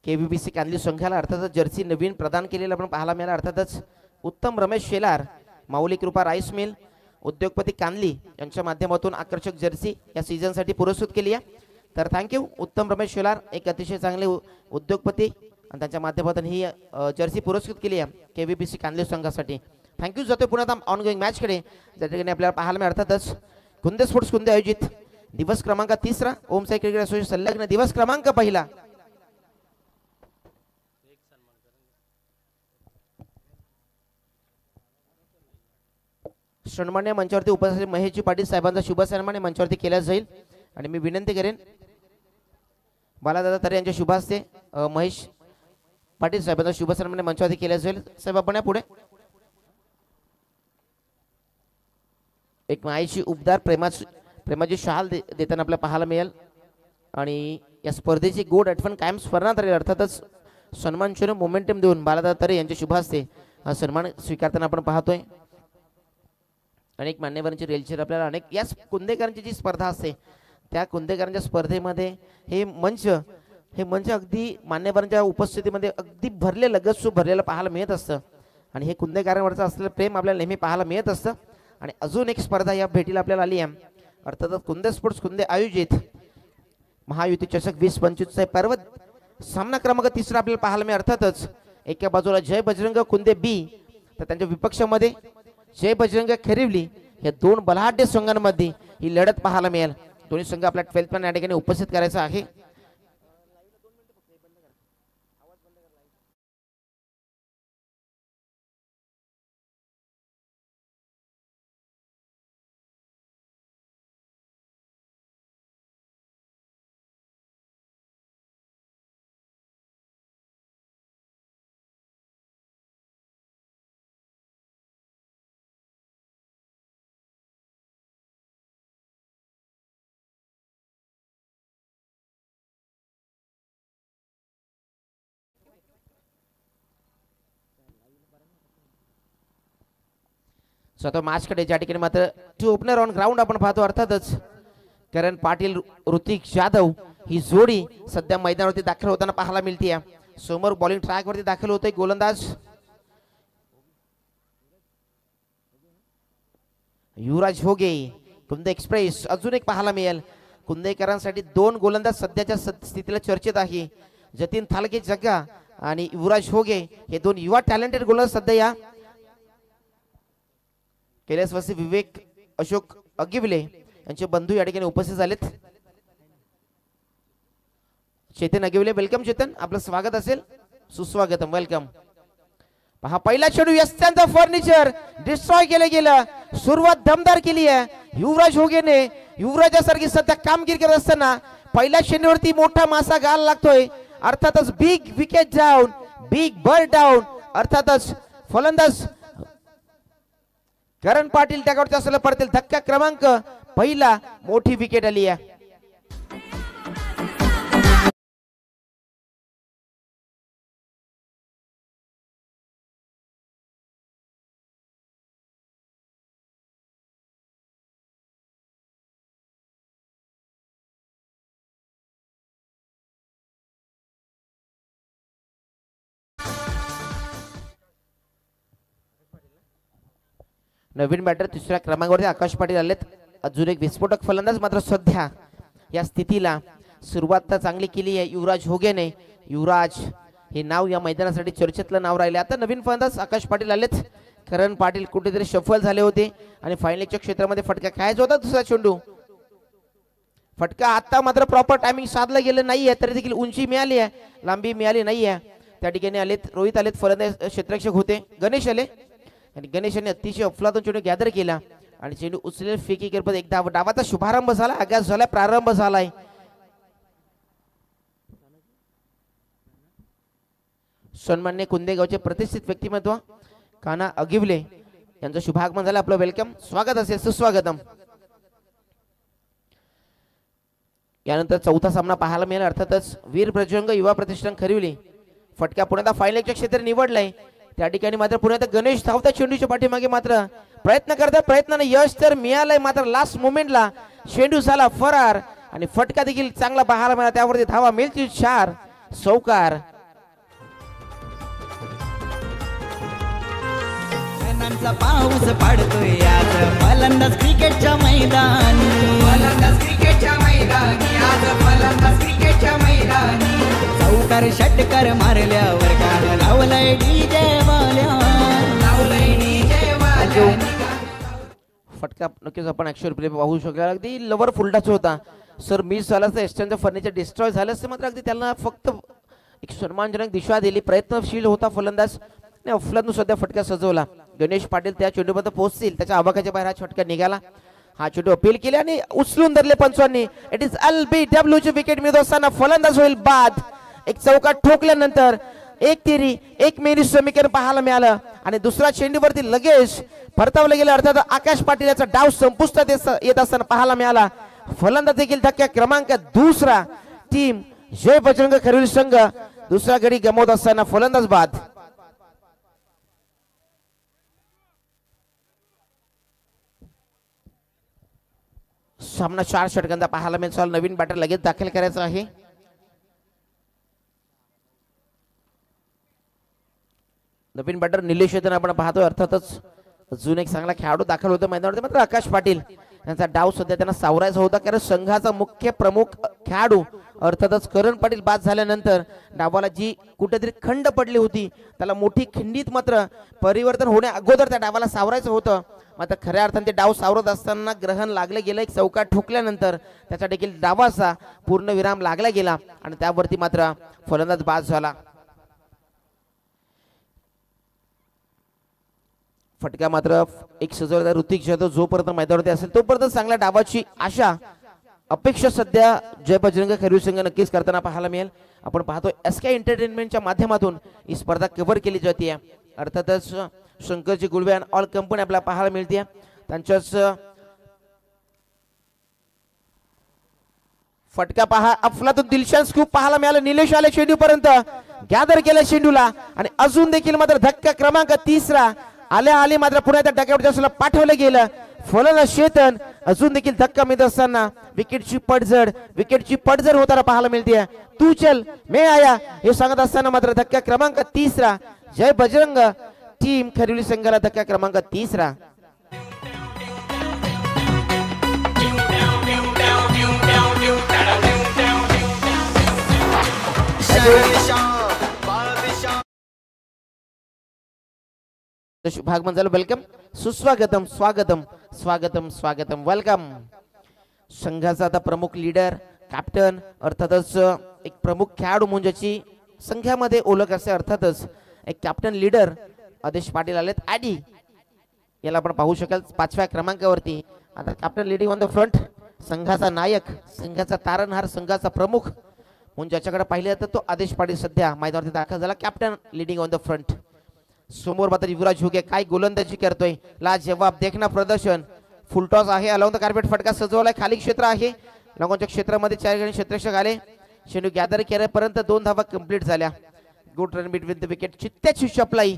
केव्हीबीसी कांदली संघाला अर्थातच जर्सी नवीन प्रदान केलेला आपण पाहायला मिळाला। अर्थातच उत्तम रमेश शेलार, माऊली कृपा राईस मिल, उद्योगपती कांदली यांच्या माध्यमातून आकर्षक जर्सी या सीझनसाठी पुरस्कृत केली आहे। तर थँक्यू उत्तम रमेश शेलार, एक अतिशय चांगले उद्योगपती आणि त्यांच्या माध्यमातून ही जर्सी पुरस्कृत केली आहे केव्हीबीसी कांदली संघासाठी। थँक्यू। जातो पुन्हा ऑनगोईंग मॅचकडे, ज्या ठिकाणी आपल्याला पाहायला मिळेल अर्थातच कुंदे स्पोर्ट्स कुंदे आयोजित दिवस क्रमांक 3 ओम साई क्रिकेट असोसिएशन संलग्न दिवस क्रमांक 1 सन्मान्य मंचावरती उपस्थित महेशजी पाटील साहेबांचा शुभ सन्मान मंचावरती केला जाईल आणि मी विनंती करेन बालादादा तरे यांच्या शुभ हस्ते महेश पाटील साहेबांचा शुभ सन्मान मंचावरती केला जाईल। साहेब आपण या पुढे एक माईची उपदार प्रेमाची शाल देताना आपल्याला पाहायला मिळेल आणि या स्पर्धेची गोड आठवण कायम स्मरणात राहील। अर्थातच सन्मान चिन्ह मोमेंटम देऊन बालादादा तरे यांच्या शुभ हस्ते हा सन्मान स्वीकारताना आपण पाहतोय। अनेक मान्यवरांची रेलचेल आपल्याला अनेक या कुंदेकरांची जी स्पर्धा असते त्या कुंदेकरांच्या स्पर्धेमध्ये हे मंच अगदी मान्यवरांच्या उपस्थितीमध्ये अगदी भरले लगतसूप भरलेलं पाहायला मिळत असतं आणि हे कुंदेकरांवरचं असलेलं प्रेम आपल्याला नेहमी पाहायला मिळत असतं। आणि अजून एक स्पर्धा या भेटीला आपल्याला आली आहे, अर्थातच कुंदे स्पोर्ट्स कुंदे आयोजित महायुती चषक 2025 पर्वत सामना क्रमांक 3 आपल्याला पाहायला मिळेल। अर्थातच एका बाजूला जय बजरंग कुंदे बी तर त्यांच्या विपक्षामध्ये जय बजरंग खरिवली या दोन बलाढ्य संघांमध्ये ही लढत पाहायला मिळेल। दोन्ही संघ आपल्या 12th मॅन या ठिकाणी उपस्थित करायचा आहे। स्वतः मॅचकडे ज्या ठिकाणी मात्र टू ओपनर ऑन ग्राउंड आपण पाहतो अर्थातच करण पाटील ऋतिक जाधव ही जोडी सध्या मैदानावरती दाखल होताना पाहायला मिळते। समोर बॉलिंग ट्रॅक वरती दाखल होतोय गोलंदाज युवराज होगे कुंदे एक्सप्रेस। अजून एक पाहायला मिळेल कुंदेकरांसाठी 2 गोलंदाज सध्याच्या स्थितीला चर्चेत आहे, जतीन थालके जग्गा आणि युवराज होगे हे 2 युवा टॅलेंटेड गोलंदाज सध्या या कैलासवासी विवेक अशोक अगिवले यांचे बंधू या ठिकाणी उपस्थित झालेत। चेतन अगिवले, वेलकम चेतन, आपलं स्वागत असेल, सुस्वागतम, वेलकम। पहा पहिला चेंडू यस्त्यांचा फर्निचर डिस्ट्रॉय केलं गेलं, सुरुवात दमदार केली आहे युवराज होगेने। युवराजासारखी सध्या कामगिरी करत असताना पहिल्या चेंडूवरती मोठा मासा गाल लागतोय, अर्थातच big wicket down, big bird down. अर्थातच फलंदाज करण पाटील त्याच्यावरती असलेला पडतील धक्का क्रमांक 1 मोठी विकेट आली आहे। नवीन बॅटर 3ऱ्या क्रमांकावरती आकाश पाटील आलेत। अजून एक विस्फोटक फलंदाज मात्र सध्या या स्थितीला सुरुवात तर चांगली केली आहे युवराज होगेने। युवराज हे नाव या मैदानासाठी चर्चेतलं नाव राहिले। आता नवीन फलंदाज आकाश पाटील आलेत। करण पाटील कुठेतरी सफल झाले होते आणि फायनलच्या क्षेत्रामध्ये फटका खायचा होता दुसरा चेंडू, फटका आता मात्र प्रॉपर टायमिंग साधलं गेलं नाहीये, तरी देखील उंची मिळाली आहे, लांबी मिळाली नाहीये। त्या ठिकाणी आलेत रोहित आलेत, फलंदाज क्षेत्ररक्षक होते गणेश आले आणि गणेशाने अतिशय अफलातून चेंडू गॅदर केला आणि चेंडू उचलेल फेकी करत एकदा डावाचा शुभारंभ झाला, आगास झाला, प्रारंभ झालाय। सन्मान्य कुंदेगावचे प्रतिष्ठित व्यक्तिमत्व काना अगिवले यांचं शुभागमन झालं, आपलं वेलकम, स्वागत असेल, सुस्वागतम। यानंतर चौथा सामना पाहायला मिळाला, अर्थातच वीर प्रजंग युवा प्रतिष्ठान खरिवली फटका पुण्याचा फायनलच्या क्षेत्र निवडलाय। त्या ठिकाणी मात्र पुण्यात गणेश धावता चेंडूच्या पाठीमागे मात्र प्रयत्न करतात, प्रयत्नाने यश तर मिळालंय, मात्र लास्ट मोमेंटला चेंडू झाला फरार आणि फटका देखील चांगला पाहायला मिळाला, त्यावरती धावा मिळतील 4 सौकार। षटकांचा पाऊस पडतोय आज फलंदाज क्रिकेटच्या मैदानी, फलंदाज क्रिकेटच्या मैदानी, आज फलंदाज क्रिकेटच्या मैदानी. चौकार षटकार मारल्यावर गाणं लावलंय डीजे वाल्या, लावलंय डीजे वाल्या. फटका नक्कीच आपण ऍक्शन प्ले पाहू शकला. अगदी लवर फुलटाचा होता सर, मिस झाला असता एस्टर्नचं फर्निचर डिस्ट्रॉय झालं असतं, मात्र अगदी त्यांना फक्त एक सन्मानजनक दिशा दिली. प्रयत्नशील होता फलंदाज आणि अफलातून सध्या फटका सजवला. गणेश पाटील त्या चेंडूपर्यंत पोहोचतील, त्याच्या आवाकाच्या बाहेर हा फटका निघाला. हा चेंडू अपील केले आणि उचलून धरले पंचांनी. इट इज LBW ची विकेट मिळत असताना फलंदाज होईल बाद. एक चौका ठोकल्यानंतर एक तिरी एक मेरी समीकरण पाहायला मिळालं आणि दुसऱ्या चेंडूवरती लगेच परतावलं गेलं. अर्थात आकाश पाटील याचा डाव संपुष्टात येत असताना पाहायला मिळाला. फलंदाज देखील धक्का क्रमांक दुसरा. टीम जय बजरंग खरिवली संघ दुसरा गडी गमावत असताना फलंदाज बाद. सामना 4 षटकांचा पाहायला मिळाला. नवीन बॅटर लगेच दाखल करायचा आहे. नवीन बॅटर निलेश येताना आपण पाहतोय. अर्थातच अजून एक चांगला खेळाडू दाखल होता मैदानावरती, मात्र आकाश पाटील यांचा डाव सध्या त्यांना सावरायचा होता, कारण संघाचा मुख्य प्रमुख खेळाडू अर्थातच करण पाटील बाद झाल्यानंतर डावाला जी कुठेतरी खंड पडली होती त्याला मोठी खिंडीत मात्र परिवर्तन होण्या अगोदर त्या डावाला सावरायचं होतं. मात्र खऱ्या अर्थाने ते डाव सावरत असताना ग्रहण लागलं गेलं. एक चौका ठोकल्यानंतर त्याचा देखील डावाचा पूर्ण विराम लागला गेला आणि त्यावरती मात्र फलंदाज बाद झाला. फटका मात्र एक सजवला. ऋतिक जाधव जोपर्यंत मैदानावरती असेल तोपर्यंत चांगल्या डावाची आशा अपेक्षा सध्या जय बजरंग खरिवली संघ नक्कीच करताना पाहायला मिळेल. आपण पाहतो SK एंटरटेनमेंटच्या माध्यमातून ही स्पर्धा कव्हर केली जाते. अर्थातच शंकरजी गुळवे आणि ऑल कंपनी आपल्याला पाहायला मिळते. त्यांच्याच फटका पहा अफलातून दिलशान स्कूप पाहायला मिळाला. निलेश आले चेंडू पर्यंत गॅदर केला चेंडूला आणि अजून देखील मात्र धक्का क्रमांक तिसरा. आले मात्र पुन्हा त्या डॅकआउटच्या पाठवलं गेलं. फलंदाज चेतन अजून देखील धक्का मिळत असताना विकेटची पडझड होताना पाहायला मिळते. तू चल मैं आया हे सांगत असताना मात्र धक्का क्रमांक तिसरा. जय बजरंग टीम खरिवली संघाला धक्का क्रमांक तिसरा. भाग म्हणजे वेलकम सुस्वागतम स्वागतम स्वागतम स्वागतम वेलकम. संघाचा आता प्रमुख लीडर कॅप्टन अर्थातच एक प्रमुख खेळाडू म्हणून ज्याची संघामध्ये ओळख असते अर्थातच एक कॅप्टन लीडर आदेश पाटील आलेत. आडी याला आपण पाहू शकाल 5व्या क्रमांकावरती. आता captain leading on the front. संघाचा नायक संघाचा तारणहार संघाचा प्रमुख म्हणून ज्याच्याकडे पाहिले जातं तो आदेश पाटील सध्या मैदानावरती दाखल झाला. Captain leading on the front. समोर मात्र युवराज हुगे काय गोलंदाजी करतोय. लाजवाब देखना प्रदर्शन. फुलटॉस आहे. अलॉंग द कार्पेट फटका सजवलाय. खाली क्षेत्र आहे. लॉंगॉनच्या क्षेत्रामध्ये 4 गणी क्षेत्ररक्षक आले. चेंडू गॅदर केल्यापर्यंत 2 धावा कंप्लीट झाल्या. Good run between the wicket. चित्त्याची शपलाई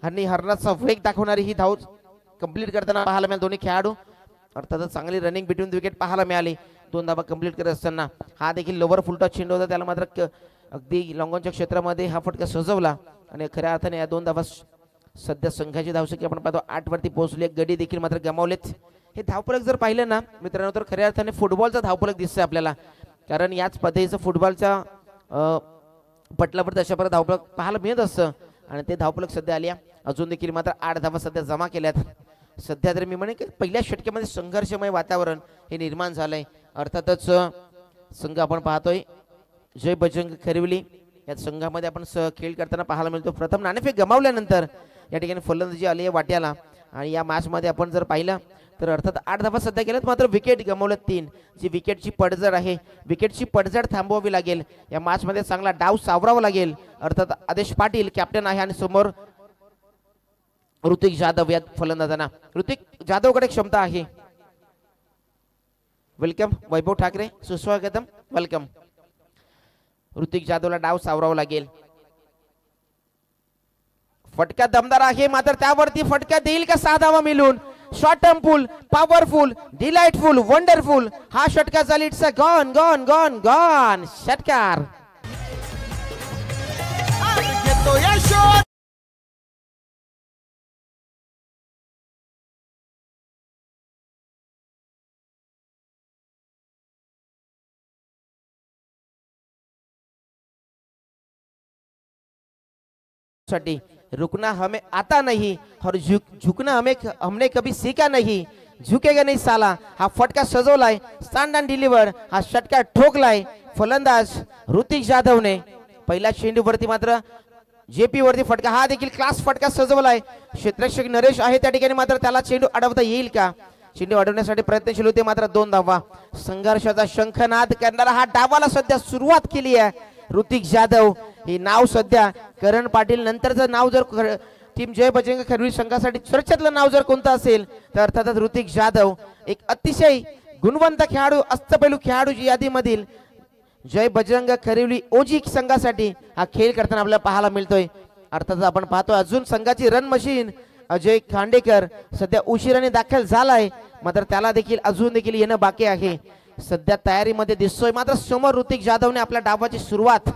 आणि हरणाचा वेग दाखवणारी ही धाव कंप्लीट करताना पाहायला मिळाली. दोन्ही खेळाडू अर्थातच चांगली रनिंग बिटवीन द विकेट पाहायला मिळाली. 2 धावा कंप्लीट करत असताना हा देखील लोवर फुलटॉस चेंडू होता. त्याला मात्र अगदी लॉंगॉनच्या क्षेत्रामध्ये हा फटका सजवला आणि खऱ्या अर्थाने या 2 धावा सध्या संघाची धावसंख्या आपण पाहतो 8 वरती पोहोचली. एक गडी देखील मात्र गमावलेत. हे धावफलक जर पाहिलं ना मित्रांनो तर खऱ्या अर्थाने फुटबॉलचा धावफलक दिसतोय आपल्याला, कारण याच पद्धतीचं फुटबॉलच्या पटलावर अशा प्रकारे धावफलक पाहायला मिळत असतं आणि ते धावफलक सध्या आली. अजून देखील मात्र 8 धावा सध्या जमा केल्यात. सध्या तर मी म्हणेन की पहिल्या षटकामध्ये संघर्षमय वातावरण हे निर्माण झालंय. अर्थातच संघ आपण पाहतोय जय बजरंग खरिवली या संघामध्ये आपण खेळ करताना पाहायला मिळतो. प्रथम नाणेफेक गमावल्यानंतर या ठिकाणी फलंदाजी आली आहे वाट्याला आणि या मॅच मध्ये आपण जर पाहिलं तर अर्थात 8 धावा सध्या केल्यात मात्र विकेट गमावल्यात 3. जी विकेटची पडझड आहे विकेटची पडझड थांबवावी लागेल. या मॅच मध्ये चांगला डाव सावरावा लागेल. अर्थात आदेश पाटील कॅप्टन आहे आणि समोर ऋतिक जाधव या फलंदाजांना. ऋतिक जाधवकडे क्षमता आहे. वेलकम वैभव ठाकरे सुस्वागतम वेलकम. ऋतिक जाधवला डाव सावरावा लागेल. फटका दमदार आहे मात्र त्यावरती फटका देईल का 6 धावा मिळून. शॉर्ट टर्म फुल पॉवरफुल डिलाइटफुल वंडरफुल हा षटकार झाला. It's a gone gone gone gone षटकार. साठी रुकना हमें आता नहीं और झुकना हमने कभी सीखा नहीं, झुकेगा नहीं साला हा फटका सजवलाय, स्टँड अँड डिलिव्हर हा षटकार ठोकलाय फलंदाज ऋतिक जाधवने. पहिल्या चेंडूवरती मात्र जेपी वरती फटका, हा देखील क्लास फटका सजवलाय. क्षेत्ररक्षक नरेश आहे त्या ठिकाणी, मात्र त्याला चेंडू अडवता येईल का? चेंडू अडवण्यासाठी प्रयत्नशील होते, मात्र 2 धावा. संघर्षाचा शंखनाद करणारा हा डावाला सध्या सुरुवात केली आहे ऋतिक जाधव. हे नाव सध्या करण पाटील नंतरचं नाव जर टीम जय बजरंग खरवी संघासाठी चर्चेतलं नाव जर कोणतं असेल तर अर्थातच ऋतिक जाधव. एक अतिशय गुणवंत खेळाडू, अष्टपैलू खेळाडू यादीमधील जय बजरंग खरिवली ओजी संघासाठी हा खेळ करताना आपल्याला पाहायला मिळतोय. अर्थात आपण पाहतोय अजून संघाची रन मशीन अजय खांडेकर सध्या उशिराने दाखल झालाय, मात्र त्याला देखील अजून देखील येणं बाकी आहे. सध्या तयारीमध्ये दिसतोय, मात्र समोर ऋतिक जाधवने आपल्या डावाची सुरुवात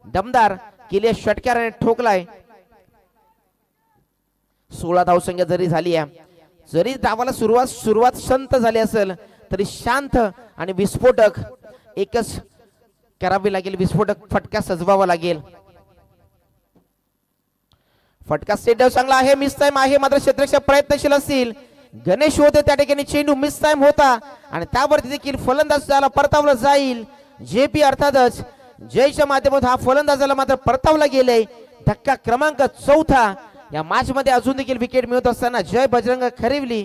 दमदार केली, षटकाराने ठोकलाय. 16 धावसंख्या जरी झाली आहे, जरी डावाला सुरुवात शांत झाली असेल तरी शांत आणि विस्फोटक एकच करावी लागेल, विस्फोटक फटका सजवावा लागेल. फटका सेट चांगला आहे, मिस टाइम आहे, मात्र क्षेत्ररक्षक प्रयत्नशील असतील. गणेश होते त्या ठिकाणी, चेंडू मिस टाइम होता आणि त्यावरती देखील फलंदाजाला परतावलं जाईल. जेपी अर्थातच जयच्या माध्यमातून हा फलंदाजाला मात्र परतावला गेले. धक्का क्रमांक 4 या मॅच मध्ये. अजून देखील विकेट मिळत असताना जय बजरंग खरिवली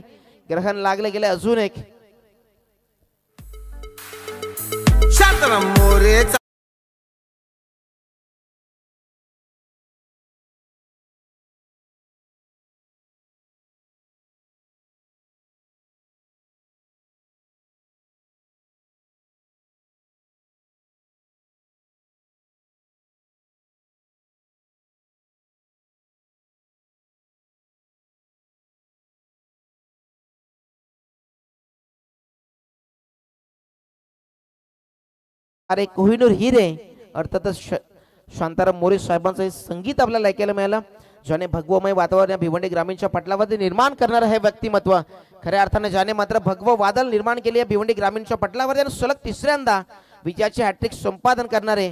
ग्रहण लागले गेले. अजून एक शांताराम मोरे अरे कोहिनूर हिरे अर्थातच शांताराम मोरे साहेबांचं हे संगीत आपल्याला ऐकायला मिळालं, ज्याने भगवमय वातावरण या भिवंडी ग्रामीणच्या पटलावरती निर्माण करणारं हे व्यक्तिमत्व. खऱ्या अर्थाने ज्याने मात्र भगव वादळ निर्माण केले या भिवंडी ग्रामीणच्या पटलावरती आणि सलग 3ऱ्यांदा विजयाचे हॅट्रिक संपादन करणारे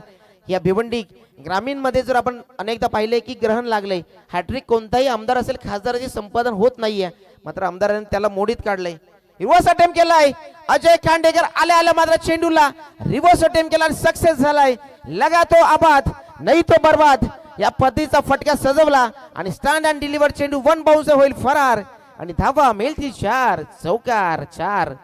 या भिवंडी ग्रामीण मध्ये जर आपण अनेकदा पाहिले की ग्रहण लागले, हॅट्रिक कोणताही आमदार असेल खासदाराचे संपादन होत नाहीये, मात्र आमदारांनी त्याला मोडीत काढले. रिव्हर्स अटेम्प्ट केलाय अजय खांडेकर, आल्या मात्र चेंडूला रिव्हर्स अटेम्प्ट केला, सक्सेस झालाय. लगा तो आबाद नाही तो बर्बाद या पद्धतीचा फटका सजवला आणि स्टँड अँड डिलिव्हर चेंडू 1 बाउन्स होईल फरार आणि धावा मिळतील 4. चौकार 4.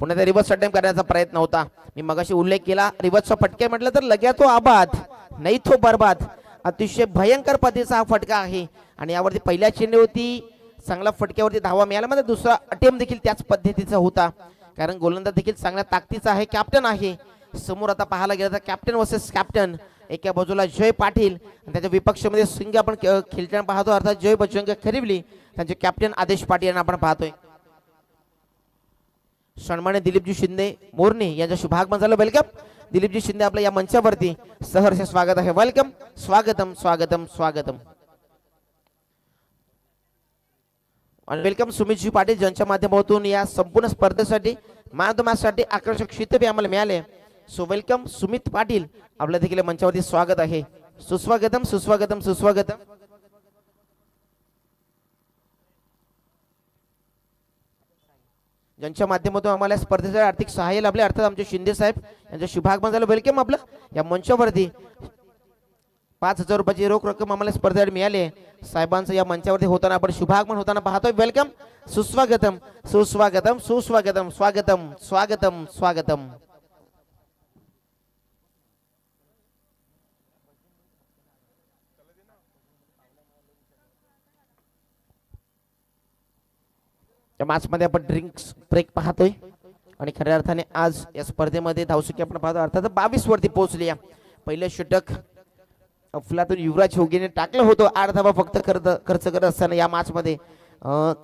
पुन्हा रिव्हर्स अटेम्प्ट करण्याचा प्रयत्न होता. मी मगाशी उल्लेख केला, रिव्हर्सचा फटके म्हटलं तर लग्या तो आबाद नाही तो बर्बाद. अतिशय भयंकर पद्धतीचा हा फटका आहे आणि यावरती पहिल्या चेंडूवरती चांगला फटक्यावरती धावा मिळाला, मात्र दुसरा अटेम्प्ट देखील त्याच पद्धतीचा होता, कारण गोलंदाज देखील चांगल्या ताकदीचा आहे, कॅप्टन आहे. समोर आता पाहायला गेलं तर कॅप्टन वर्सेस कॅप्टन. एका बाजूला जय पाटील आणि त्याच्या विपक्षामध्ये सिंग आपण खेळताना पाहतो, अर्थात जय बजरंग खरिवली, त्यांचे कॅप्टन आदेश पाटील यांना आपण पाहतोय. सन्मान्य दिलीपजी शिंदे मोरणे यांच्या शुभागमन झालं. वेलकम दिलीपजी शिंदे, आपल्या या मंचावरती सहर्ष स्वागत आहे. वेलकम, स्वागतम स्वागतम स्वागतम. आणि वेलकम सुमितजी पाटील, ज्यांच्या माध्यमातून या संपूर्ण स्पर्धेसाठी मॅन ऑफ द मॅच साठी आकर्षक शितबी आम्हाला मिळाले. सो वेलकम सुमित पाटील, आपल्या देखील मंचावरती स्वागत आहे. सुस्वागतम सुस्वागतम सुस्वागतम. ज्यांच्या माध्यमातून आम्हाला स्पर्धेसाठी आर्थिक सहाय्य लाभले, अर्थात आमचे शिंदे साहेब यांचं शुभागमन झालं. वेलकम. आपलं या मंचावरती 5,000 रुपयाची रोख रक्कम आम्हाला स्पर्धेसाठी मिळाली. साहेबांचं या मंचावरती होताना आपण शुभागमन होताना पाहतोय. वेलकम, सुस्वागतम सुस्वागतम सुस्वागतम स्वागतम स्वागतम स्वागतम. या मॅच मध्ये आपण ड्रिंक्स ब्रेक पाहतोय आणि खऱ्या अर्थाने आज या स्पर्धेमध्ये धावसंख्या आपण पाहतो, अर्थात 22 वरती पोहोचली. पहिलं षटक अफलातून युवराज होगेने टाकलं होतं. 8 धावा फक्त खर्च करत असताना या मॅच मध्ये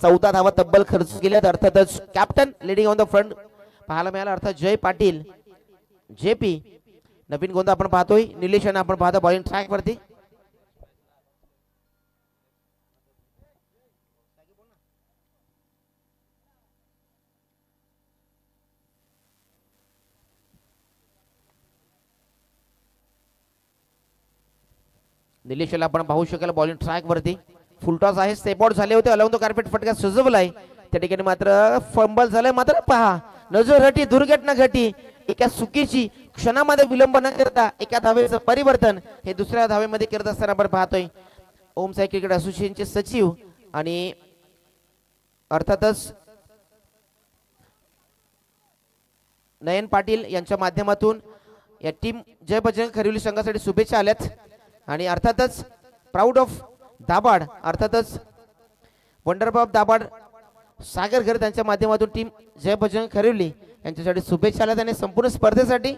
14 धावा तब्बल खर्च केल्यात. अर्थातच captain leading on the front पाहायला मिळाला, अर्थात जय पाटील जेपी नवीन गोंदा आपण पाहतोय, निलेश यांना आपण पाहतो बॉलिंग ट्रॅक वरती. निलेशला आपण पाहू शकाल बॉलिंग ट्रॅक वरती. फुलटॉस आहे, स्टेप आउट झाले होते, अलॉंग द कार्पेट फटका सजवलाय. त्या ठिकाणी मात्र फंबल झालंय. मात्र पहा नजर हटी दुर्घटना घटी. एका चुकीची क्षणामध्ये विलंब न करता एका धावेचं परिवर्तन हे दुसऱ्या धावेमध्ये करत असताना आपण पाहतोय. ओम साई क्रिकेट असोसिएशनचे सचिव आणि अर्थातच नयन पाटील यांच्या माध्यमातून या टीम जय बजरंग खरिवली संघासाठी शुभेच्छा आल्यात. आणि अर्थातच प्राऊड ऑफ दाबाड, अर्थातच वंडर ऑफ दाबाड सागर घर त्यांच्या माध्यमातून टीम जय बजरंग खरिवली यांच्यासाठी शुभेच्छा आल्या. त्याने संपूर्ण स्पर्धेसाठी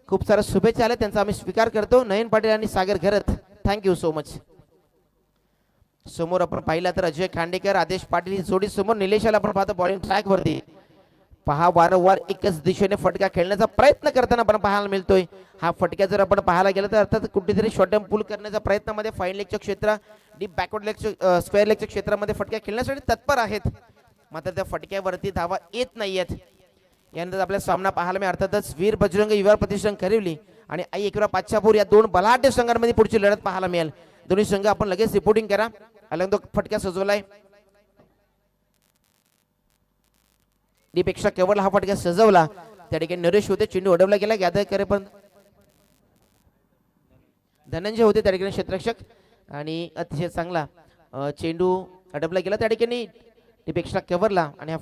खूप साऱ्या शुभेच्छा आल्या, त्यांचा आम्ही स्वीकार करतो. नयन पाटील आणि सागर घरत, थँक्यू सो मच. समोर आपण पाहिला तर अजय खांडेकर आदेश पाटील ही जोडी समोर. निलेशाला आपण पाहतो बॉलिंग ट्रॅक वरती. पहा वारंवार एकच दिशेने फटका खेळण्याचा प्रयत्न करताना आपण पाहायला मिळतोय. हा फटका जर आपण पाहायला गेला तर अर्थात कुठेतरी शॉर्ट टर्म पुल करण्याच्या प्रयत्नामध्ये फाईन लेगच्या क्षेत्र, डीप बॅकवर्ड लेगच्या स्क्वेअर लेगच्या क्षेत्रामध्ये फटका खेळण्यासाठी तत्पर आहेत. मात्र त्या फटक्यावरती धावा येत नाहीयेत. यानंतर आपल्याला सामना पाहायला मिळेल अर्थातच वीर बजरंग युवा प्रतिष्ठान खरिवली आणि आई एकविरा पाचापूर या दोन बलाढ्य संघांमध्ये पुढची लढत पाहायला मिळेल. दोन्ही संघ आपण लगेच रिपोर्टिंग करा. अलंग फटका सजवलाय. पेक्षा केवळ हा फटका सजवला. त्या ठिकाणी नरेश होते, चेंडू अडवला गेला. गॅदर करेपर्यंत धनंजय होते त्या ठिकाणी क्षेत्ररक्षक आणि अतिशय चांगला चेंडू अडवला गेला. त्या ठिकाणी पेक्षा केवरला आणि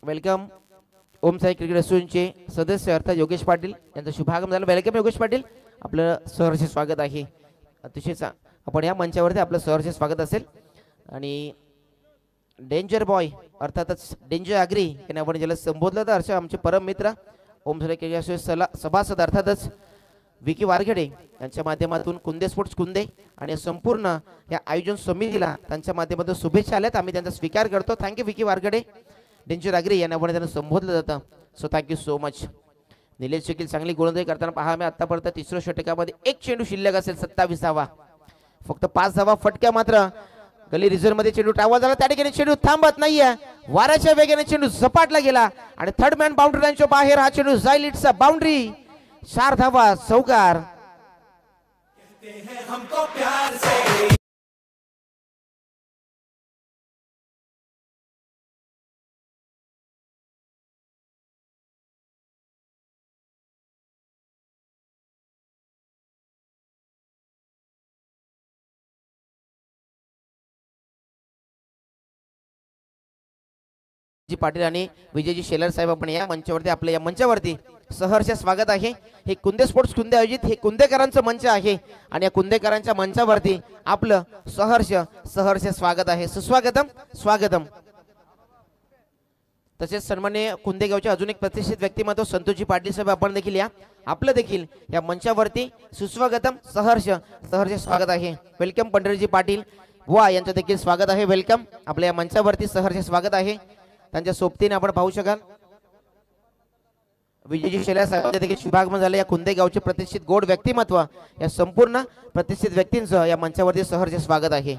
वेलकम ओम साई क्रिकेट असोसिएशनचे सदस्य अर्थात योगेश पाटील यांचा शुभागमन झाला. वेलकम योगेश पाटील, आपलं सहर्ष स्वागत आहे. अतिशय आपण या मंचावरती आपलं सहर्ष स्वागत असेल. आणि डेंजर बॉय अर्थातच डेंजर आग्री यांनी आपण ज्याला संबोधलं तर असे आमचे परम मित्र ओम साई क्रिकेट असोसिएशन सभासद अर्थातच विकी वारखेडे यांच्या माध्यमातून कुंदे स्पोर्ट्स कुंदे आणि संपूर्ण या आयोजन समितीला त्यांच्या माध्यमातून शुभेच्छा आल्यात. आम्ही त्यांचा स्वीकार करतो. थँक्यू विकी वारखेडे. डेंजर आग्री यांना आपण त्यांना संबोधलं जातं. So thank you so much. Nilesh देखील चांगली गोलंदाजी करताना पहा मी आतापर्यंत तिसऱ्या षटकामध्ये एक चेंडू शिल्लक असेल, 27 धावा, फक्त 5 धावा फटक्या. मात्र गली रिझर्व मध्ये चेंडू टावल झाला. त्या ठिकाणी चेंडू थांबत नाहीये. वाऱ्याच्या वेगाने चेंडू झपाटला गेला आणि थर्ड मॅन बाउंड्री लाईनच्या बाहेर हा चेंडू जाईल. It's a boundary. 4 धावा चौकार. जी पाटील आणि विजयजी शेलर साहेब आपण या मंचावरती आपल्या या मंचावरती सहर्ष स्वागत आहे. हे कुंदे स्पोर्ट्स कुंदे आयोजित हे कुंदेकरांचं मंच आहे आणि या कुंदेकरांच्या मंचावरती आपलं सहर्ष स्वागत आहे. सुस्वागतम, स्वागतम. तसेच सन्माननीय कुंदेगावचे अजून एक प्रतिष्ठित व्यक्तिमत्व संतोषजी पाटील साहेब आपण देखील या आपलं देखील या मंचावरती सुस्वागतम, सहर्ष स्वागत आहे. वेलकम पंढरीजी पाटील बुवा यांचं देखील स्वागत आहे. वेलकम. आपल्या या मंचावरती सहर्ष स्वागत आहे. त्यांच्या सोबतीने आपण पाहू शकाल विजयजी शेलार साहेब देखील शुभागमन झाले. या कुंदे गावचे प्रतिष्ठित गोड व्यक्तिमत्व या संपूर्ण प्रतिष्ठित व्यक्तींचं या मंचावरती सहर्ष स्वागत आहे.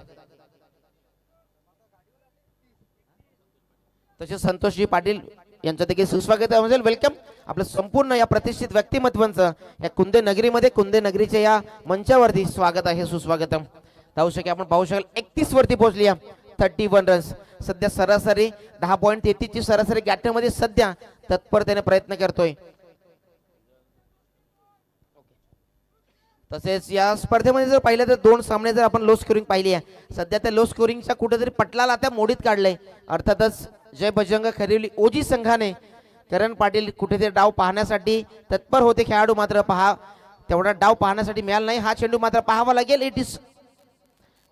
तसेच संतोषजी पाटील यांचं देखील सुस्वागत आहे. वेलकम. आपलं संपूर्ण या प्रतिष्ठित व्यक्तिमत्वांचं या कुंदे नगरीमध्ये कुंदे नगरीच्या या मंचावरती स्वागत आहे. सुस्वागतम. धावू शके आपण पाहू शकाल 31 वरती पोहोचली. 31 रन्स. सध्या सरासरी 10.33 ची सरासरी गॅटमध्ये सध्या तत्परतेने प्रयत्न करतोय. तसेच या स्पर्धेमध्ये जर पाहिलं तर 2 सामने जर आपण लो स्कोरिंग पाहिली आहे. सध्या त्या लो स्कोरिंगच्या कुठेतरी पटलाला आता मोडीत काढलंय. अर्थातच जय बजरंग खरिवली ओजी संघाने करण पाटील कुठेतरी डाव पाहण्यासाठी तत्पर होते खेळाडू, मात्र पहा तेवढा डाव पाहण्यासाठी मिळाला नाही. हा चेंडू मात्र पाहावा लागेल. इट इज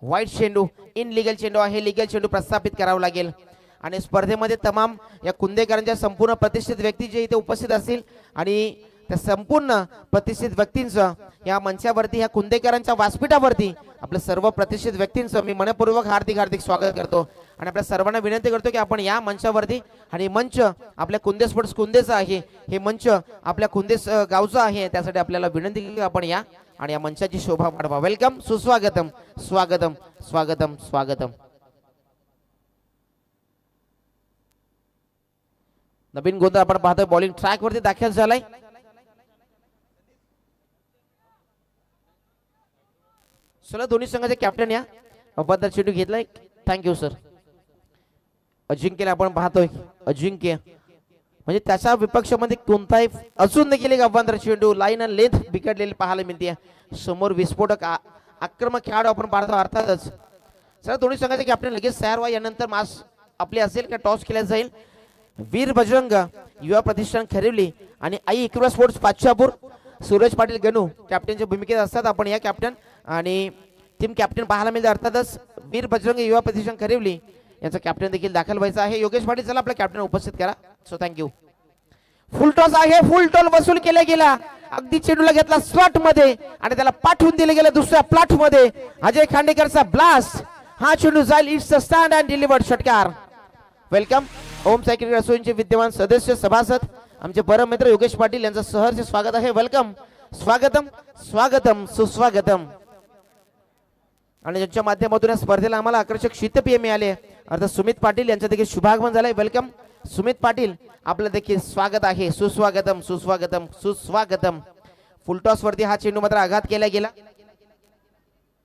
वाईट चेंडू, इनलिगल चेंडू आहे. लिगल चेंडू प्रस्थापित करावा लागेल. आणि स्पर्धेमध्ये तमाम या कुंदेकरांच्या संपूर्ण प्रतिष्ठित व्यक्ती जे इथे उपस्थित असतील आणि त्या संपूर्ण प्रतिष्ठित व्यक्तींचं या मंचावरती ह्या कुंदेकरांच्या व्यासपीठावरती आपल्या सर्व प्रतिष्ठित व्यक्तींचं मी मनपूर्वक हार्दिक स्वागत करतो आणि आपल्या सर्वांना विनंती करतो की आपण या मंचावरती आणि मंच आपल्या कुंदे स्पोर्ट्स कुंदेचा आहे, हे मंच आपल्या कुंदे गावचा आहे, त्यासाठी आपल्याला विनंती की आपण या आणि या मंचाची शोभा वाढवा. वेलकम, सुस्वागतम, स्वागतम स्वागतम स्वागतम. नवीन गोंधळ आपण पाहतोय बॉलिंग ट्रॅक वरती दाखल झालाय. चला दोन्ही संघाचे कॅप्टन या अब्बादार चेंडू घेतलाय. Thank you sir. अजिंक्यला आपण पाहतोय. अजिंक्य म्हणजे त्याच्या विपक्षामध्ये कोणताही अजून देखील एक अब्बादार चेंडू लाईन आणि लेंथ बिघडलेली पाहायला मिळते. समोर विस्फोटक आक्रमक खेळाडू आपण पाहतो अर्थातच. चला दोन्ही संघाचे कॅप्टन लगेच तयार व्हा. यानंतर मास आपली असेल का टॉस केला जाईल. वीर बजरंग युवा प्रतिष्ठान खरिवली आणि आई इक्रा स्पोर्ट्स पाचशापूर सूरज पाटील गणू कॅप्टनच्या भूमिकेत असतात. आपण या कॅप्टन आणि टीम कॅप्टन पाहायला मिळते अर्थातच वीर बजरंग युवा प्रतिष्ठान खरिवली यांचा कॅप्टन देखील दाखल व्हायचा आहे. योगेश पाटील चला आपला कॅप्टन उपस्थित करा. So thank you. फुल टॉस आहे. फुल टॉल वसूल केला गेला. अगदी चेंडूला घेतला स्लॉट मध्ये आणि त्याला पाठवून दिले गेले दुसऱ्या प्लॉट मध्ये. अजय खांडेकरचा ब्लास्ट. हा चेंडू जाईल. It's a stand and delivered षटकार. वेलकम. ओम साई क्रिकेट असोसिएशनचे विद्यमान सदस्य सभासद आमचे परम मित्र योगेश पाटील यांचं सहर्ष स्वागत आहे. वेलकम, स्वागतम स्वागतम सुस्वागतम. आणि ज्यांच्या माध्यमातून या स्पर्धेला आम्हाला आकर्षक शीतपेय मिळाले अर्थात सुमित पाटील यांचं देखील शुभागमन झालंय. वेलकम सुमित पाटील, आपलं देखील स्वागत आहे. सुस्वागतम सुस्वागतम सुस्वागतम. फुलटॉस वरती हा चेंडू मात्र आघात केला गेला.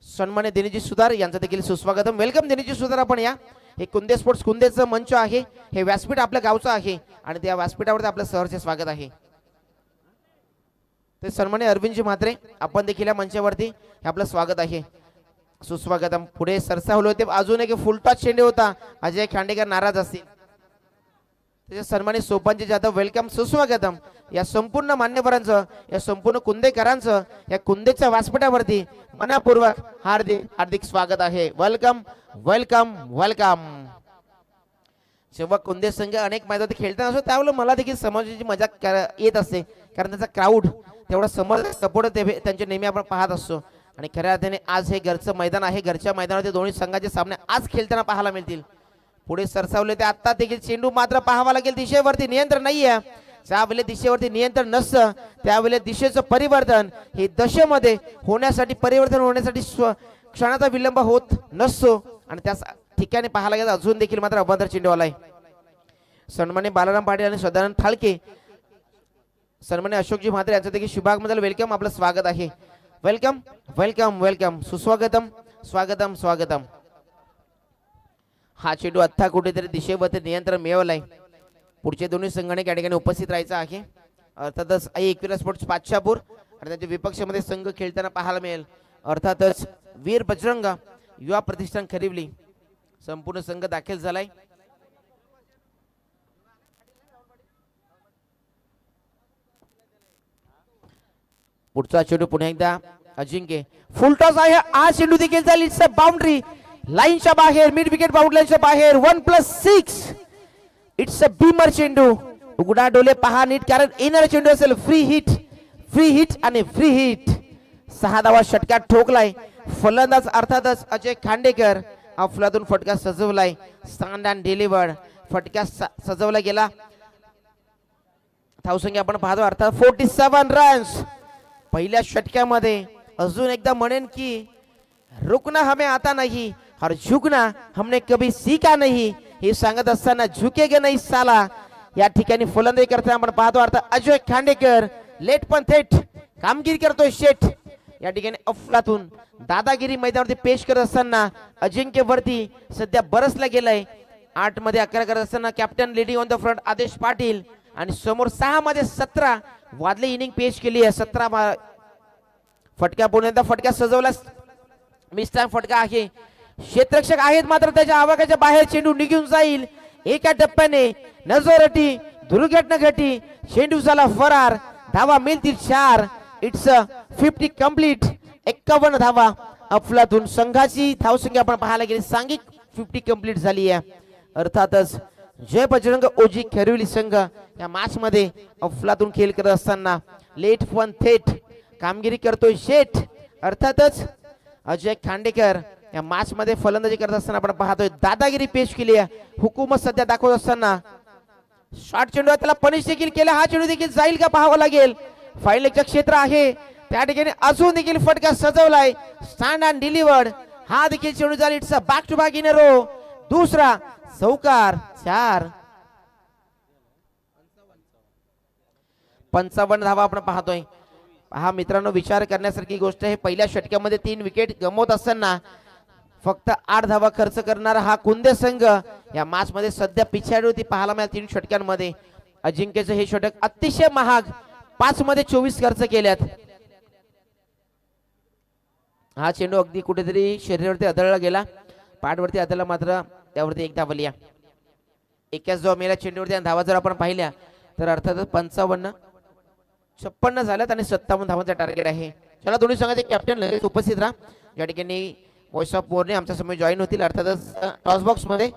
सन्मान्य दिनेजी सुधार यांचं देखील सुस्वागतम. वेलकम दिनेजी सुधार. आपण या हे कुंदे स्पोर्ट्स कुंदेचं मंच आहे, हे व्यासपीठ आपल्या गावचं आहे आणि त्या व्यासपीठावरती आपलं सहर्ष स्वागत आहे. ते सन्मान्य अरविंदजी म्हात्रे आपण देखील या मंचावरती आपलं स्वागत आहे. सुस्वागतम. पुढे सरसावले होते. अजून एक फुलटॉस चेंडू होता. अजय खांडेकर नाराज असतील. त्याचे सन्मानित सोपानजी जाधव वेलकम, सुस्वागतम. या संपूर्ण मान्यवरांचं, या संपूर्ण कुंदेकरांचं या कुंदेच्या व्यासपीठावरती मनापूर्वक हार्दिक स्वागत आहे. Welcome welcome welcome. जेव्हा कुंदे संघ अनेक मैदानात खेळताना असतो त्यावेळेला मला देखील समाजाची मजा येत असते, कारण त्याचा क्राऊड तेवढा समोर सपोर्ट त्यांचे नेहमी आपण पाहत असतो. आणि खऱ्या अर्थाने आज हे घरचं मैदान आहे. घरच्या मैदानावरती दोन्ही संघाचे सामने आज खेळताना पाहायला मिळतील. पुढे सरसावले ते आता देखील चेंडू मात्र पाहावा लागेल. दिशेवरती नियंत्रण नाहीये. ज्यावेळेला दिशेवरती नियंत्रण नसतं त्यावेळेला दिशेचं परिवर्तन हे दशेमध्ये होण्यासाठी, परिवर्तन होण्यासाठी क्षणाचा विलंब होत नसतो आणि त्या ठिकाणी पाहायला गेलं अजून देखील मात्र अबांतर चेंडू आलाय. सन्मान्य बालाराम पाटील आणि सदानंद फाळके, सन्मान्य अशोकजी म्हात्रे यांचं देखील शुभागमन. वेलकम, आपलं स्वागत आहे. वेलकम वेलकम वेलकम सुस्वागतम स्वागतम स्वागतम. हा चेंडू अथ्था कुठेतरी दिशेवरती नियंत्रण मिळवलाय. पुढचे दोन्ही संघाने या ठिकाणी उपस्थित राहायचं आहे. अर्थातच आई एकविरा स्पोर्ट्स पाचशापूर आणि त्यांच्या विपक्षामध्ये संघ खेळताना पाहायला मिळेल अर्थातच वीर बजरंग युवा प्रतिष्ठान खरिवली. संपूर्ण संघ दाखल झालाय. पुढचा चेंडू पुन्हा एकदा अजिंक्य. फुल टॉस आहे. हा चेंडू देखील जाईल. It's a boundary. लाईनच्या बाहेर, मिड विकेट बाउंड्री लाईनच्या बाहेर. 1+6. इट्स अ बीमर चेंडू. उघडा डोले पहा नीट, कारण येणारा चेंडू असेल फ्री हिट आणि फ्री हिट. 6 धावा षटकार ठोकलाय. फलंदाज अर्थातच अजय खांडेकर. अफलातून फटका सजवलाय. Stand and delivered. फटका सजवला गेला. धावसंख्या आपण पाहतो अर्थात 47 रन्स पहिल्या षटकामध्ये. अजून एकदा म्हणेन की रुकना हमें आता नहीं और झुकना हमने कभी सीखा नहीं, हे सांगत असताना झुकेगा नहीं साला या ठिकाणी फलंदाजी करताना आपण पाहतो अर्थात अजय खांडेकर. लेट पण थेट कामगिरी करतोय शेठ. या ठिकाणी अफलातून दादागिरी मैदानावरती पेश करत असताना अजिंक्य वरती सध्या बरसला गेलाय. 8 मध्ये 11 करत असताना captain leading on the front आदेश पाटील आणि समोर 6 मध्ये 17 वादले इनिंग पेश केली आहे. 17 फटका पुन्हा फटका सजवला. मिस्टर फटका आहे. क्षेत्ररक्षक आहेत मात्र त्याच्या आवाकाच्या बाहेर चेंडू निघून जाईल. एका टप्प्याने नजरटी दुर्घटना घटी. चेंडू झाला फरार. धावा मिळतील 4. It's 50 complete. 51 धावा अफलातून संघाची धावसंख्या आपण पाहायला गेली सांघिक 50 कंप्लीट झाली आहे. अर्थातच जय बजरंग ओजी खरिवली संघ या मॅच मध्ये अफलातून खेळ करत असताना लेट पण थेट कामगिरी करतोय शेठ. अर्थातच अजय खांडेकर या मॅच मध्ये फलंदाजी करत असताना आपण पाहतोय दादागिरी पेश केली आहे, हुकूमत सध्या दाखवत असताना. शॉर्ट चेंडू त्याला पनिश देखील केला, हा चेंडू देखील जाईल का पाहावं लागेल. फाईल लेगचं क्षेत्र आहे त्या ठिकाणी अजून देखील फटका सजवलाय. स्टँड अँड डिलिव्हर्ड हा देखील चेंडू झाला. It's a back to back in a row. दुसरा चौकार. 4 55 धावा आपण पाहतोय. हा मित्रांनो विचार करण्यासारखी गोष्ट आहे. पहिल्या षटकामध्ये 3 विकेट गमवत असताना फक्त 8 धावा खर्च करणारा हा कुंदे संघ या मॅच मध्ये सध्या पिछाडीवरती पाहायला मिळाला 3 षटकांमध्ये. अजिंक्यचं हे षटक अतिशय महाग, 5 मध्ये 24 खर्च केल्यात. हा चेंडू अगदी कुठेतरी शरीरावरती आदळला गेला, पाठवरती आदळला, मात्र त्यावरती 1 धावा लिया. एकाच जो मेला चेंडूवरती धावा जर आपण पाहिल्या तर अर्थातच 55 56 झाल्यात आणि 57 धावांचा टार्गेट आहे. चला दोन्ही संघाचे कॅप्टन लगेच उपस्थित राहा. या ठिकाणी व्हॉइस ऑफ मोरने आमच्या समोर जॉईन होतील. अर्थातच टॉस बॉक्स मध्ये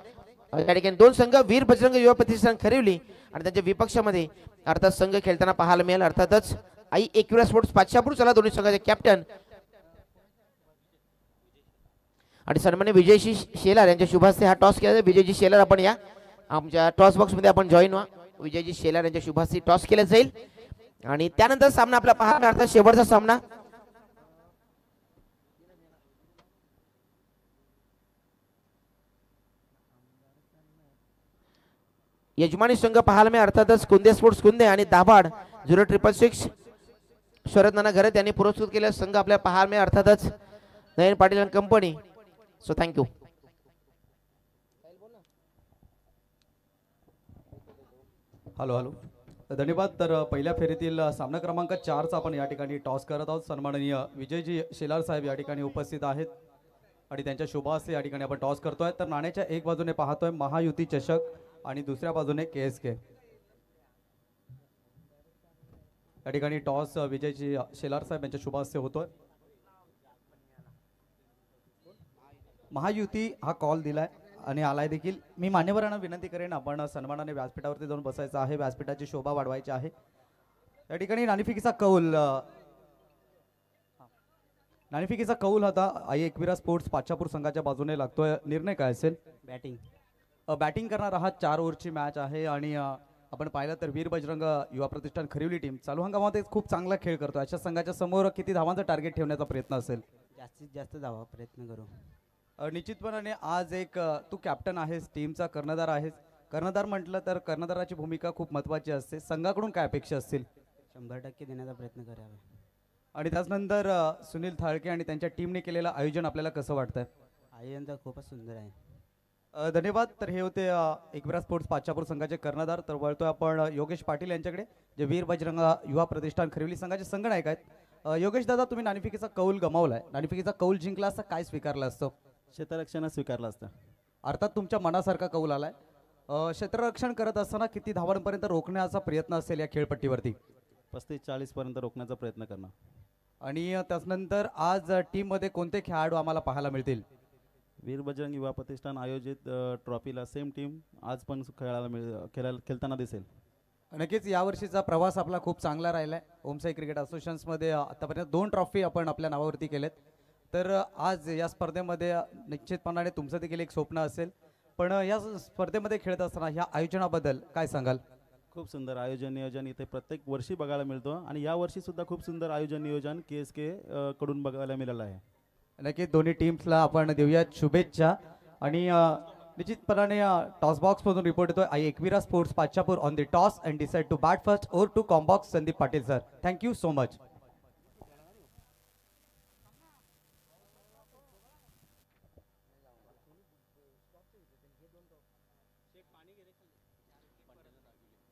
या ठिकाणी 2 संघ वीर बजरंग युवा प्रतिष्ठान खरिवली आणि त्यांच्या विपक्षामध्ये अर्थात संघ खेळताना पाहायला मिळेल अर्थातच आई एकविरा स्पोर्ट्स पाचशापूर. चला दोन्ही संघाचे कॅप्टन आणि सन्मान्य विजयशी शेलार यांच्या शुभास्ते हा टॉस केला. विजयजी शेलार आपण या आमच्या टॉस बॉक्स मध्ये आपण जॉईन व्हा. विजयजी शेलार यांच्या शुभास्ते टॉस केला जाईल आणि त्यानंतर सामना आपला पाहायला अर्थात शेवटचा सामना यजमानी संघ पाहायला मिळेल अर्थातच कुंदे स्पोर्ट्स कुंदे आणि दाभाड 0666 शरद नाना घरे त्यांनी पुरस्कृत केलेला संघ आपल्याला पाहायला मिळेल अर्थातच Nayan Patil and company. So thank you. Hello hello धन्यवाद. तर पहिल्या फेरीतील सामना क्रमांक 4चा आपण या ठिकाणी टॉस करत आहोत. सन्माननीय विजयजी शेलार साहेब या ठिकाणी उपस्थित आहेत आणि त्यांच्या शुभास्ते या ठिकाणी आपण टॉस करतोय. तर नाण्याच्या एक बाजूने पाहतोय महायुती चषक आणि दुसऱ्या बाजूने KSK. या ठिकाणी टॉस विजयजी शेलार साहेब यांच्या शुभास्ते होतोय. महायुती हा कॉल दिलाय आणि आलाय देखील. मी मान्यवरांना विनंती करेन आपण सन्मानाने व्यासपीठावरती जाऊन बसायचं आहे, व्यासपीठाची शोभा वाढवायची आहे. या ठिकाणी नाणेफेकीचा कौल होता आई एकविरा स्पोर्ट्स पाचशापूर संघाच्या बाजूने लागतोय. निर्णय काय असेल? बॅटिंग करणार आहात. 4 ओव्हरची मॅच आहे आणि आपण पाहिलं तर वीर बजरंग युवा प्रतिष्ठान खरिवली टीम चालू हंगामामध्ये खूप चांगला खेळ करतो. अशा संघाच्या समोर किती धावांचा टार्गेट ठेवण्याचा प्रयत्न असेल? जास्तीत जास्त धावा प्रयत्न करू. निश्चितपणाने आज एक तू कॅप्टन आहेस, टीमचा कर्णधार आहेस. कर्णधार म्हटलं तर कर्णधाराची भूमिका खूप महत्त्वाची असते. संघाकडून काय अपेक्षा असतील? 100% देण्याचा प्रयत्न करावा. आणि त्याचनंतर सुनील थाळके आणि त्यांच्या टीमने केलेलं आयोजन आपल्याला कसं वाटतंय? आयोजन तर खूपच सुंदर आहे. धन्यवाद. तर हे होते एकविरा स्पोर्ट्स पाचशापूर संघाचे कर्णधार. तर वळतोय आपण योगेश पाटील यांच्याकडे जे वीर बजरंग युवा प्रतिष्ठान खरिवली संघाचे संघनायक आहेत. योगेश दादा, तुम्ही नाणेफेकीचा कौल गमावलाय, नाणेफेकीचा कौल जिंकला असता काय स्वीकारलं असतं? क्षेत्ररक्षण स्वीकारलं असतं. अर्थात तुमच्या मनासारखा कौल आलाय. क्षेत्ररक्षण करत असताना किती धावांपर्यंत रोखण्याचा प्रयत्न असेल या खेळपट्टीवरती? 35-40 पर्यंत रोखण्याचा प्रयत्न करणार. आणि त्यानंतर आज टीममध्ये कोणते खेळाडू आम्हाला पाहायला मिळतील? वीर बजरंग युवा प्रतिष्ठान आयोजित ट्रॉफीला सेम टीम आज पण खेळताना दिसेल. नक्कीच यावर्षीचा प्रवास आपला खूप चांगला राहिला आहे. ओमसाई क्रिकेट असोसिएशन्समध्ये आतापर्यंत 2 ट्रॉफी आपण आपल्या नावावरती केलेत. तर आज या स्पर्धेमध्ये निश्चितपणाने तुमचं देखील एक स्वप्न असेल, पण या स्पर्धेमध्ये खेळत असताना ह्या आयोजनाबद्दल काय सांगाल? खूप सुंदर आयोजन नियोजन इथे प्रत्येक वर्षी बघायला मिळतो आणि या वर्षी सुद्धा खूप सुंदर आयोजन नियोजन KSK कडून बघायला मिळालं आहे. नक्कीच दोन्ही टीम्सला आपण देऊयात शुभेच्छा. आणि निश्चितपणाने टॉस बॉक्स मधून रिपोर्ट येतोय Aai Ekvira sports Pachashapur on the toss and decide to bat first over to commbox Sandeep Patil sir. Thank you so much.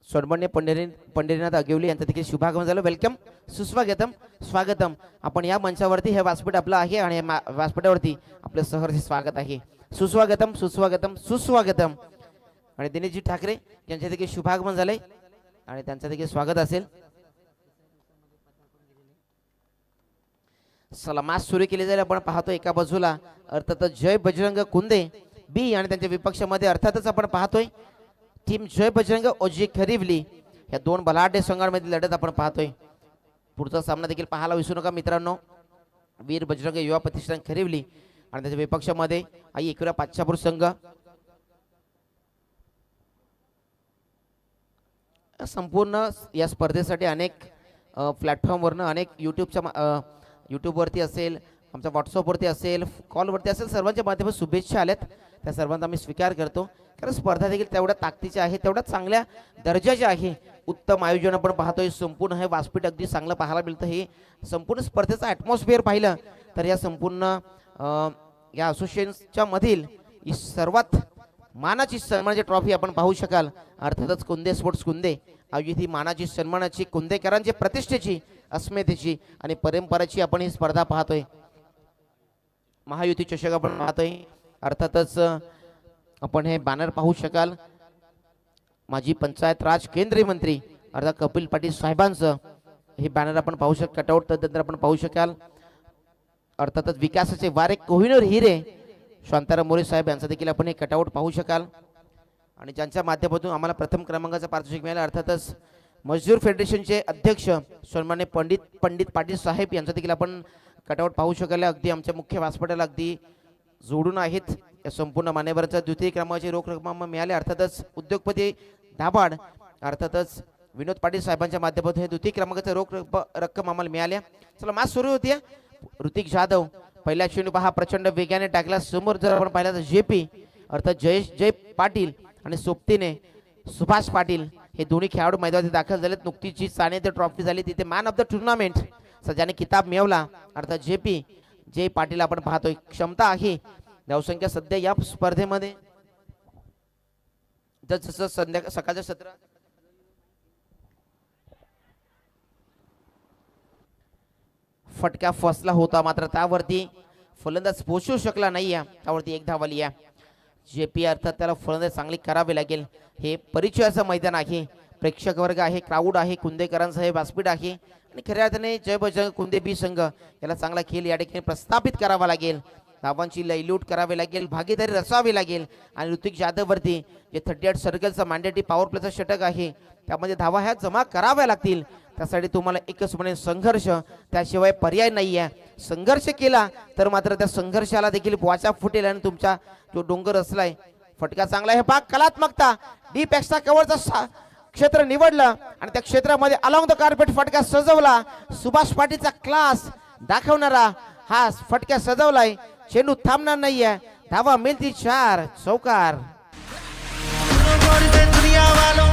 सन्मान्य पंढरीनाथ अगिवली यांचं देखील शुभागमन झालं. वेलकम, सुस्वागतम, स्वागतम. आपण या मंचावरती हे व्यासपीठ आपलं आहे आणि या व्यासपीठावरती आपलं सहर्ष स्वागत आहे. सुस्वागतम, सुस्वागतम, सुस्वागतम. आणि दिनेशजी ठाकरे यांचे देखील शुभागमन झाले आणि त्यांचं देखील स्वागत असेल. सलामास सुरू केली जाईल. आपण पाहतो एका बाजूला अर्थातच जय बजरंग कुंदे बी आणि त्यांच्या विपक्षामध्ये अर्थातच आपण पाहतोय टीम जय बजरंग ओजी खरिवली. या 2 बलाढ्य संघांमधील लढत आपण पाहतोय. पुढचा सामना देखील पाहायला विसरू नका मित्रांनो. वीर बजरंग युवा प्रतिष्ठान खरिवली आणि त्याच्या विपक्षामध्ये आई एकविरा पाचापूर संघ. संपूर्ण या स्पर्धेसाठी अनेक प्लॅटफॉर्मवरनं अनेक यूट्यूबवरती असेल, आमच्या व्हॉट्सअपवरती असेल, कॉलवरती असेल, सर्वांच्या माध्यमातून शुभेच्छा आल्यात. त्या सर्वांचा आम्ही स्वीकार करतो. कारण स्पर्धा देखील तेवढ्या ताकदीच्या आहे, तेवढ्या चांगल्या दर्जाच्या आहे. उत्तम आयोजन आपण पाहतोय. संपूर्ण हे व्यासपीठ अगदी चांगलं पाहायला मिळतं. हे संपूर्ण स्पर्धेचं ॲटमॉस्फिअर पाहिलं तर या संपूर्ण या असोसिएशनच्या मधील ही सर्वात मानाची सन्मानाची ट्रॉफी आपण पाहू शकाल. अर्थातच कुंदे स्पोर्ट्स कुंदे आयोजित ही मानाची सन्मानाची कुंदेकरांची प्रतिष्ठेची अस्मितेची आणि परंपरेची आपण ही स्पर्धा पाहतोय. महायुती चषक आपण पाहतोय. अर्थातच आपण हे बॅनर पाहू शकाल. माजी पंचायत राज केंद्रीय मंत्री अर्थात कपिल पाटील साहेबांचं हे बॅनर आपण पाहू शकाल. कटआउट त्यानंतर आपण पाहू शकाल. अर्थातच विकासाचे वारे कोहिनूर हिरे शांताराम मोरे साहेब यांचं देखील आपण हे कटआउट पाहू शकाल. आणि ज्यांच्या माध्यमातून आम्हाला प्रथम क्रमांकाचा पारितोषिक मिळाला अर्थातच मजदूर फेडरेशनचे अध्यक्ष सन्माननीय पंडित पाटील साहेब यांचं देखील आपण कटआउट पाहू शकाल. अगदी आमच्या मुख्य व्यासपीठाला अगदी जोडून आहेत. या संपूर्ण मान्यवरांचा द्वितीय क्रमांकाची रोख रक्कम मिळाली. अर्थातच उद्योगपती दाभाड अर्थातच विनोद पाटील साहेबांच्या माध्यमातून हे द्वितीय क्रमांकाचा रोख रक्कम आम्हाला मिळाल्या. चला मॅच सुरू होती. ऋतिक जाधव पहिल्या चेंडू पहा प्रचंड वेगाने टाकला. समोर जर आपण पाहिलं तर जेपी अर्थात जय पाटील आणि सोबतीने सुभाष पाटील हे दोन्ही खेळाडू मैदानात दाखल झालेत. नुकतीच जी सानिध्य ट्रॉफी झाली तिथे मॅन ऑफ द टुर्नामेंट सज्जाने किताब मिळवला. अर्थात जय पाटील आपण पाहतोय. क्षमता आहे धावसंख्या सध्या या स्पर्धेमध्ये जसं सकाळच्या सत्र फटका फसला होता मात्र त्यावरती फलंदाज पोहोचू शकला नाही. त्यावरती एक धाव आली आहे. जेपी अर्थात त्याला फलंदाज चांगली करावी लागेल. हे परिचयाचं मैदान आहे. प्रेक्षक वर्ग आहे, क्राऊड आहे, कुंदेकरांचं हे व्यासपीठ आहे आणि खऱ्या अर्थाने जय बजरंग कुंदे बी संघ याला चांगला खेळ या ठिकाणी प्रस्थापित करावा लागेल. धावांची लयलूट करावी लागेल, भागीदारी रचावी लागेल आणि ऋतिक जाधववरती जे 38 सर्कलचा मॅन्डेटरी पॉवर प्लेचा षटक आहे त्यामध्ये धावा ह्या जमा कराव्या लागतील. त्यासाठी तुम्हाला एकच म्हणेल संघर्ष, त्याशिवाय पर्याय नाही आहे. संघर्ष केला तर मात्र त्या संघर्षाला देखील वाचा फुटेल आणि तुमचा जो डोंगर असलाय फटका चांगला आहे. पाक कलात्मकता डीप एक्स्ट्रा कव्हरचा क्षेत्र निवडलं आणि त्या क्षेत्रामध्ये अलॉंग द कार्पेट फटका सजवला. सुभाष पाटीलचा क्लास दाखवणारा हा फटका सजवलाय. चेंडू थांबणार नाहीये. धावा मिळतील 4 चौकार. दुनिया वालों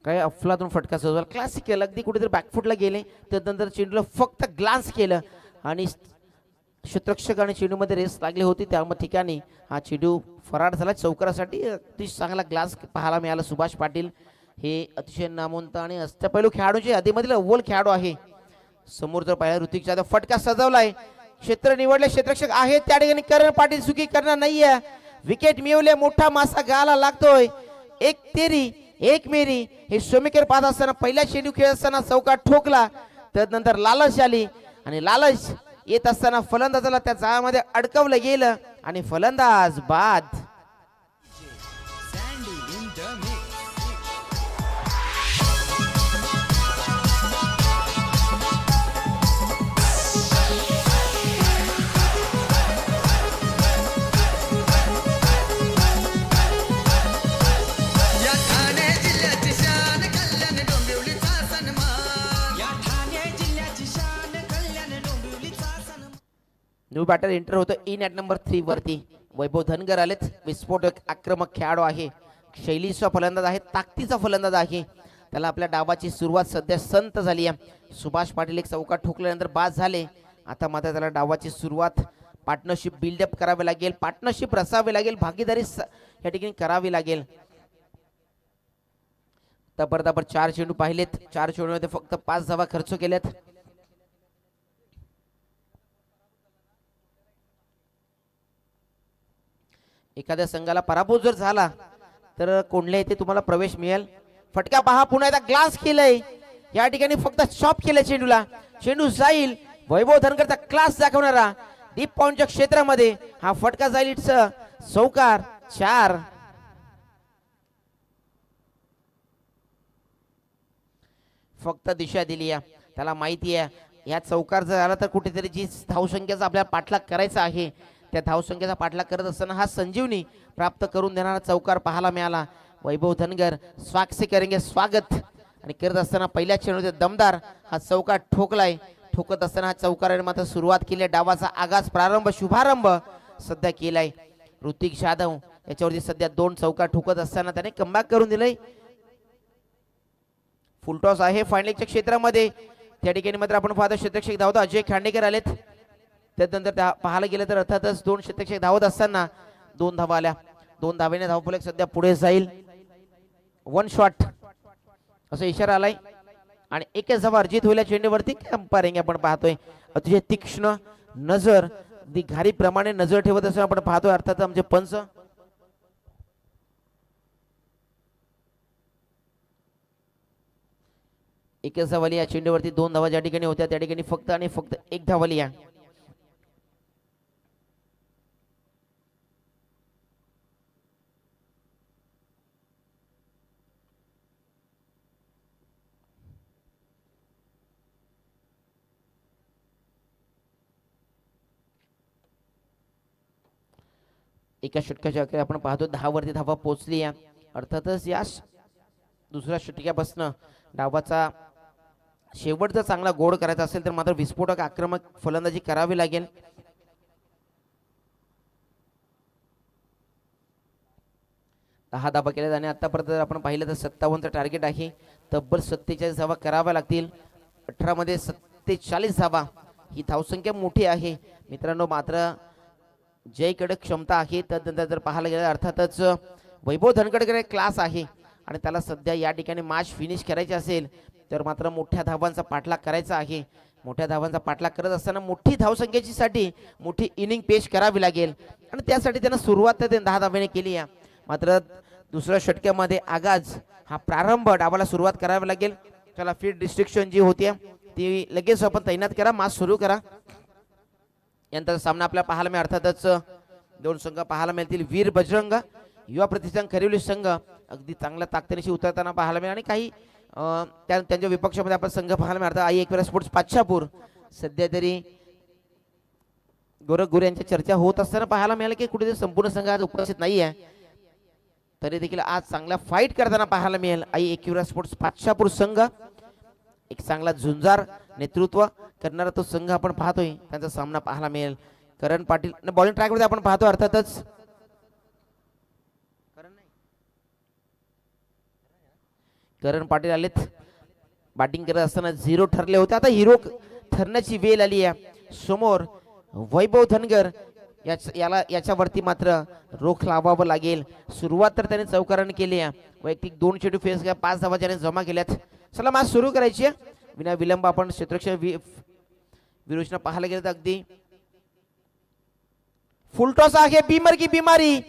काय अफलातून फटका सजवला. क्लासिकल अगदी कुठेतरी बॅकफुटला गेले त्यानंतर चेंडूला फक्त ग्लान्स केलं आणि क्षेत्ररक्षक आणि चेंडूमध्ये रेस लागली होती. त्या ठिकाणी हा चेंडू फरार झाला. चौकारासाठी अतिशय चांगला ग्लास पाहायला मिळाला. सुभाष पाटील हे अतिशय नामवंत आणि अष्टपैलू खेळाडूचे आधीमधील अव्वल खेळाडू आहे. समोर जर पाहिला ऋतिक जाधव फटका सजवलाय. क्षेत्र निवडले, क्षेत्ररक्षक आहे त्या ठिकाणी. करण पाटील चुकी करणार नाहीये. विकेट मिळवले. मोठा मासा गाला लागतोय. एक तेरी एक मेरी हे शोमेकर पाहत असताना पहिल्या चेंडू खेळत असताना चौकार ठोकला. त्यानंतर लालच आली आणि लालच येत असताना फलंदाजाला त्या जाळ्यामध्ये अडकवलं गेलं आणि फलंदाज बाद. न्यू बॅटर एंटर होतं इन ॲट नंबर 3 वरती. वैभव धनगर आलेत. विस्फोटक आक्रमक खेळाडू आहे. शैलीचा फलंदाज आहे, ताकदीचा फलंदाज आहे. त्याला आपल्या डावाची सुरुवात सध्या संत झाली आहे. सुभाष पाटील एक चौका ठोकल्यानंतर बाद झाले. आता मात्र त्याला डावाची सुरुवात पार्टनरशिप बिल्डअप करावी लागेल, पार्टनरशिप रचावी लागेल, भागीदारी या ठिकाणी करावी लागेल. तबरदबर 4 चेंडू पाहिलेत. 4 चेंडूमध्ये फक्त 5 धावा खर्च केल्यात. एखाद्या संघाला पराभव जर झाला तर कोंडले येथे तुम्हाला प्रवेश मिळेल. फटका पहा पुन्हा एकदा ग्लास केलंय. या ठिकाणी फक्त स्टॉप केलं चेंडूला. चेंडू जाईल. वैभव धनगरचा क्लास दाखवणारा डीप पॉइंटच्या क्षेत्रामध्ये हा फटका जाईल. इट्स चौकार 4. फक्त दिशा दिली आहे. त्याला माहिती आहे या चौकार जर झाला तर कुठेतरी जी धावसंख्येचा आपल्याला पाठलाग करायचा आहे त्या धावसंख्येचा पाठलाग करत असताना हा संजीवनी प्राप्त करून देणारा चौकार पाहायला मिळाला. वैभव धनगर स्वागत से करेंगे स्वागत. आणि करत असताना पहिल्या चेंडूचे दमदार हा चौकार ठोकलाय. ठोकत असताना हा चौकाराने मात्र सुरुवात केली. डावाचा आगाज प्रारंभ शुभारंभ सध्या केलाय. ऋतिक जाधव याच्यावरती सध्या 2 चौकार ठोकत असताना त्याने कमबॅक करून दिलंय. फुलटॉस आहे फायनलच्या क्षेत्रामध्ये. त्या ठिकाणी मात्र आपण पाहतो क्षेत्ररक्षक धावतो अजय खांडेकर आलेत. त्यानंतर पाहायला गेलं तर अर्थातच 2 क्षेत्ररक्षक धावत असताना 2 धावा आल्या. 2 धावेने धावफलक सध्या पुढे जाईल. 1 शॉट असा इशारा आलाय आणि एकच धावा अर्जित होईल चेंडूवरती. अंपायरिंग आपण पाहतोय अतिशय तीक्ष्ण नजर घारीप्रमाणे नजर ठेवत असं आपण पाहतोय. अर्थात आमचे पंच एकच धावाली या चेंडूवरती. 2 धावा ज्या ठिकाणी होत्या त्या ठिकाणी फक्त आणि फक्त 1 धावाली या. एका षटकाच्या अखेर आपण पाहतो 10 वरती धावा पोहोचली या. अर्थातच या दुसऱ्या षटकापासून डावाचा शेवट जर चांगला गोड करायचा असेल तर मात्र विस्फोटक आक्रमक फलंदाजी करावी लागेल. दहा धावा केल्या आणि आतापर्यंत आपण पाहिलं तर 57 टार्गेट आहे. तब्बल 47 धावा कराव्या लागतील. 18 मध्ये 47 धावा ही धावसंख्या मोठी आहे मित्रांनो. मात्र जयकडे क्षमता आहे. त्यानंतर जर पाहायला गेलं अर्थातच वैभव धनगडकडे क्लास आहे आणि त्याला सध्या या ठिकाणी मॅच फिनिश करायची असेल तर मात्र मोठ्या धावांचा पाठलाग करायचा आहे. मोठ्या धावांचा पाठलाग करत असताना मोठी धावसंख्येची साठी मोठी इनिंग पेश करावी लागेल आणि त्यासाठी त्यानं सुरुवात 10 धावेने केली आहे. मात्र दुसऱ्या षटकामध्ये आगाज हा प्रारंभ डावाला सुरुवात करावी लागेल. त्याला फील्ड रिस्ट्रिक्शन जी होती ती लगेच आपण तैनात करा. मॅच सुरू करा. यानंतर सामना आपल्याला पाहायला मिळेल. अर्थातच 2 संघ पाहायला मिळतील. वीर बजरंग युवा प्रतिष्ठान खरिवली संघ अगदी चांगल्या ताकदीनिशी उतरताना पाहायला मिळेल आणि काही त्यांच्या विपक्षामध्ये आपण संघ पाहायला मिळतात. आई एकविरा स्पोर्ट्स पाच्छापूर सध्या तरी गोरख गुरे यांची चर्चा होत असताना पाहायला मिळालं की कुठेतरी संपूर्ण संघ आज उपस्थित नाही आहे. तरी देखील आज चांगला फाईट करताना पाहायला मिळेल. आई एकविरा स्पोर्ट्स पाच्छापूर संघ एक चांगला झुंजार नेतृत्व करणारा तो संघ आपण पाहतोय. त्यांचा सामना पाहायला मिळेल. करण पाटील बॉलिंग ट्रॅकमध्ये आपण पाहतो. अर्थातच करण पाटील आलेत. बॅटिंग करत असताना 0 ठरले होते. आता हिरो ठरण्याची वेळ आली आहे. समोर वैभव धनगर याच्यावरती मात्र रोख लावावं लागेल. सुरुवात तर त्याने चौकाराने केली आहे. वैयक्तिक 2 चेंडू फेस केला. 5 धावा ज्याने जमा केल्यात. चला मॅच सुरू करायची आहे. विना विलंब आपण क्षेत्ररक्षक विरोचना पाहायला गेलं तर अगदी फुलटॉस आहे. बीमर की बीमारी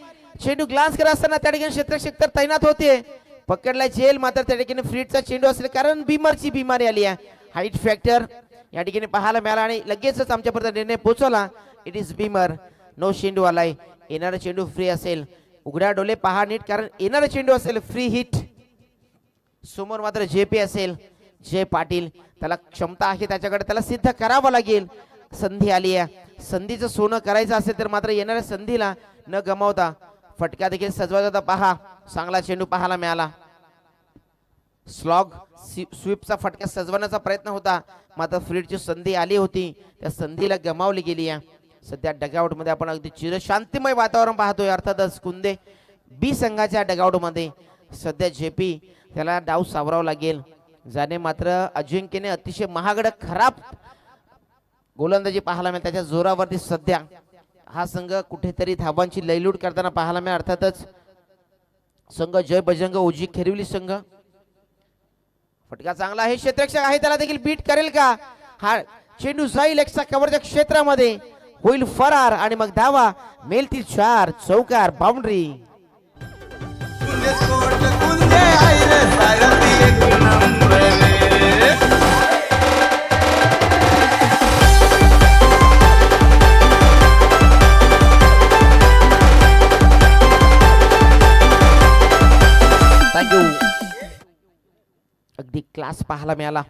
चेंडू ग्लान्स करत असताना त्या ठिकाणी क्षेत्ररक्षक तर तैनात होते. पकडला जेल. मात्र त्या ठिकाणी फ्रीटचा चेंडू असेल कारण बीमरची बिमारी आली आहे. हाईट फॅक्टर या ठिकाणी पाहायला मिळाला आणि लगेचच आमच्यापर्यंत निर्णय पोहोचवला. It is Beamer. नो चेंडू आलाय. येणारा चेंडू फ्री असेल. उघड्या डोले पहा नीट कारण येणारा चेंडू असेल फ्री हिट. समोर मात्र JP असेल. जय पाटील त्याला क्षमता आहे त्याच्याकडे. त्याला सिद्ध करावं लागेल. संधी आली आहे. संधीचं सोनं करायचं असेल तर मात्र येणाऱ्या संधीला न गमावता फटका देखील सजवायचा होता. पहा चांगला चेंडू पाहायला मिळाला. स्लॉग स्वीपचा फटका सजवण्याचा प्रयत्न होता. मात्र फ्रीडची संधी आली होती. त्या संधीला गमावली गेली आहे. सध्या डगआउट मध्ये आपण अगदी चिरशांतिमय वातावरण पाहतोय. अर्थातच कुंदे बी संघाच्या डगआउट मध्ये सध्या JP त्याला डाव सावरावं लागेल. ज्याने मात्र अजिंक्यने अतिशय महागड खराब गोलंदाजी पाहायला मिळेल. त्याच्या जोरावरती सध्या हा संघ कुठेतरी धावांची लयलूट करताना पाहायला मिळेल. अर्थातच संघ जय बजरंग ओजी खेरिवली संघ. फटका चांगला आहे. क्षेत्ररक्षक आहे त्याला देखील बीट करेल का. हा चेंडू जाईल एक्स्ट्रा कव्हरच्या क्षेत्रामध्ये. होईल फरार आणि मग धावा मिळतील 4. चौकार बाउंड्री. कुंदे स्पोर्ट कुंदे आई रे सारथी एक नंबर अगदी क्लास पाहायला मिळाला.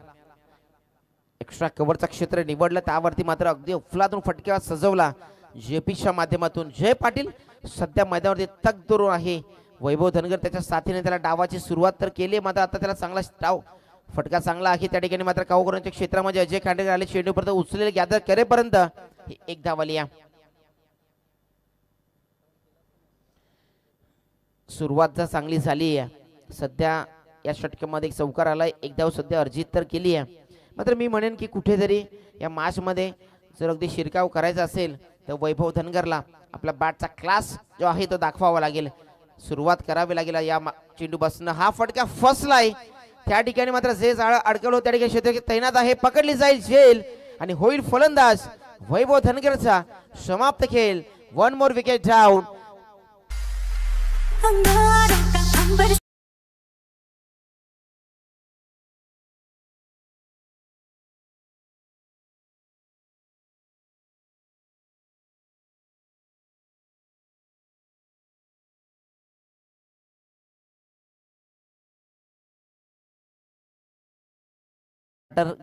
एक्स्ट्रा कव्हरचा क्षेत्र निवडलं, त्यावरती मात्र अगदी अफलातून फटक्यावर सजवला जेपीच्या माध्यमातून. जय पाटील सध्या मैदानावरती तग धरून आहे. वैभव धनगर त्याच्या साथीने त्याला डावाची सुरुवात तर केली, मात्र आता त्याला चांगला डाव फटका चांगला आहे. त्या ठिकाणी मात्र काऊकरांच्या क्षेत्रामध्ये अजय खांडेकर आले. चेंडूपर्यंत उचलेले गॅदर करेपर्यंत एक धाव आली. सुरुवात जर चांगली झाली आहे, सध्या या षटकामध्ये एक चौकार आलाय, एक धाव सध्या अर्जित तर केली आहे. मात्र मी म्हणेन की कुठेतरी या मॅचमध्ये जर अगदी शिरकाव करायचा असेल तर वैभव धनगरला आपला बॅटचा क्लास जो आहे तो दाखवावा लागेल, सुरुवात करावी लागेल. या चेंडू बसणं हा फटका फसलाय, त्या ठिकाणी मात्र जे जाळ अडकलो त्या ठिकाणी क्षेत्र तैनात आहे, पकडली जाईल झेल आणि होईल फलंदाज वैभव धनगरचा समाप्त खेळ. One more wicket down.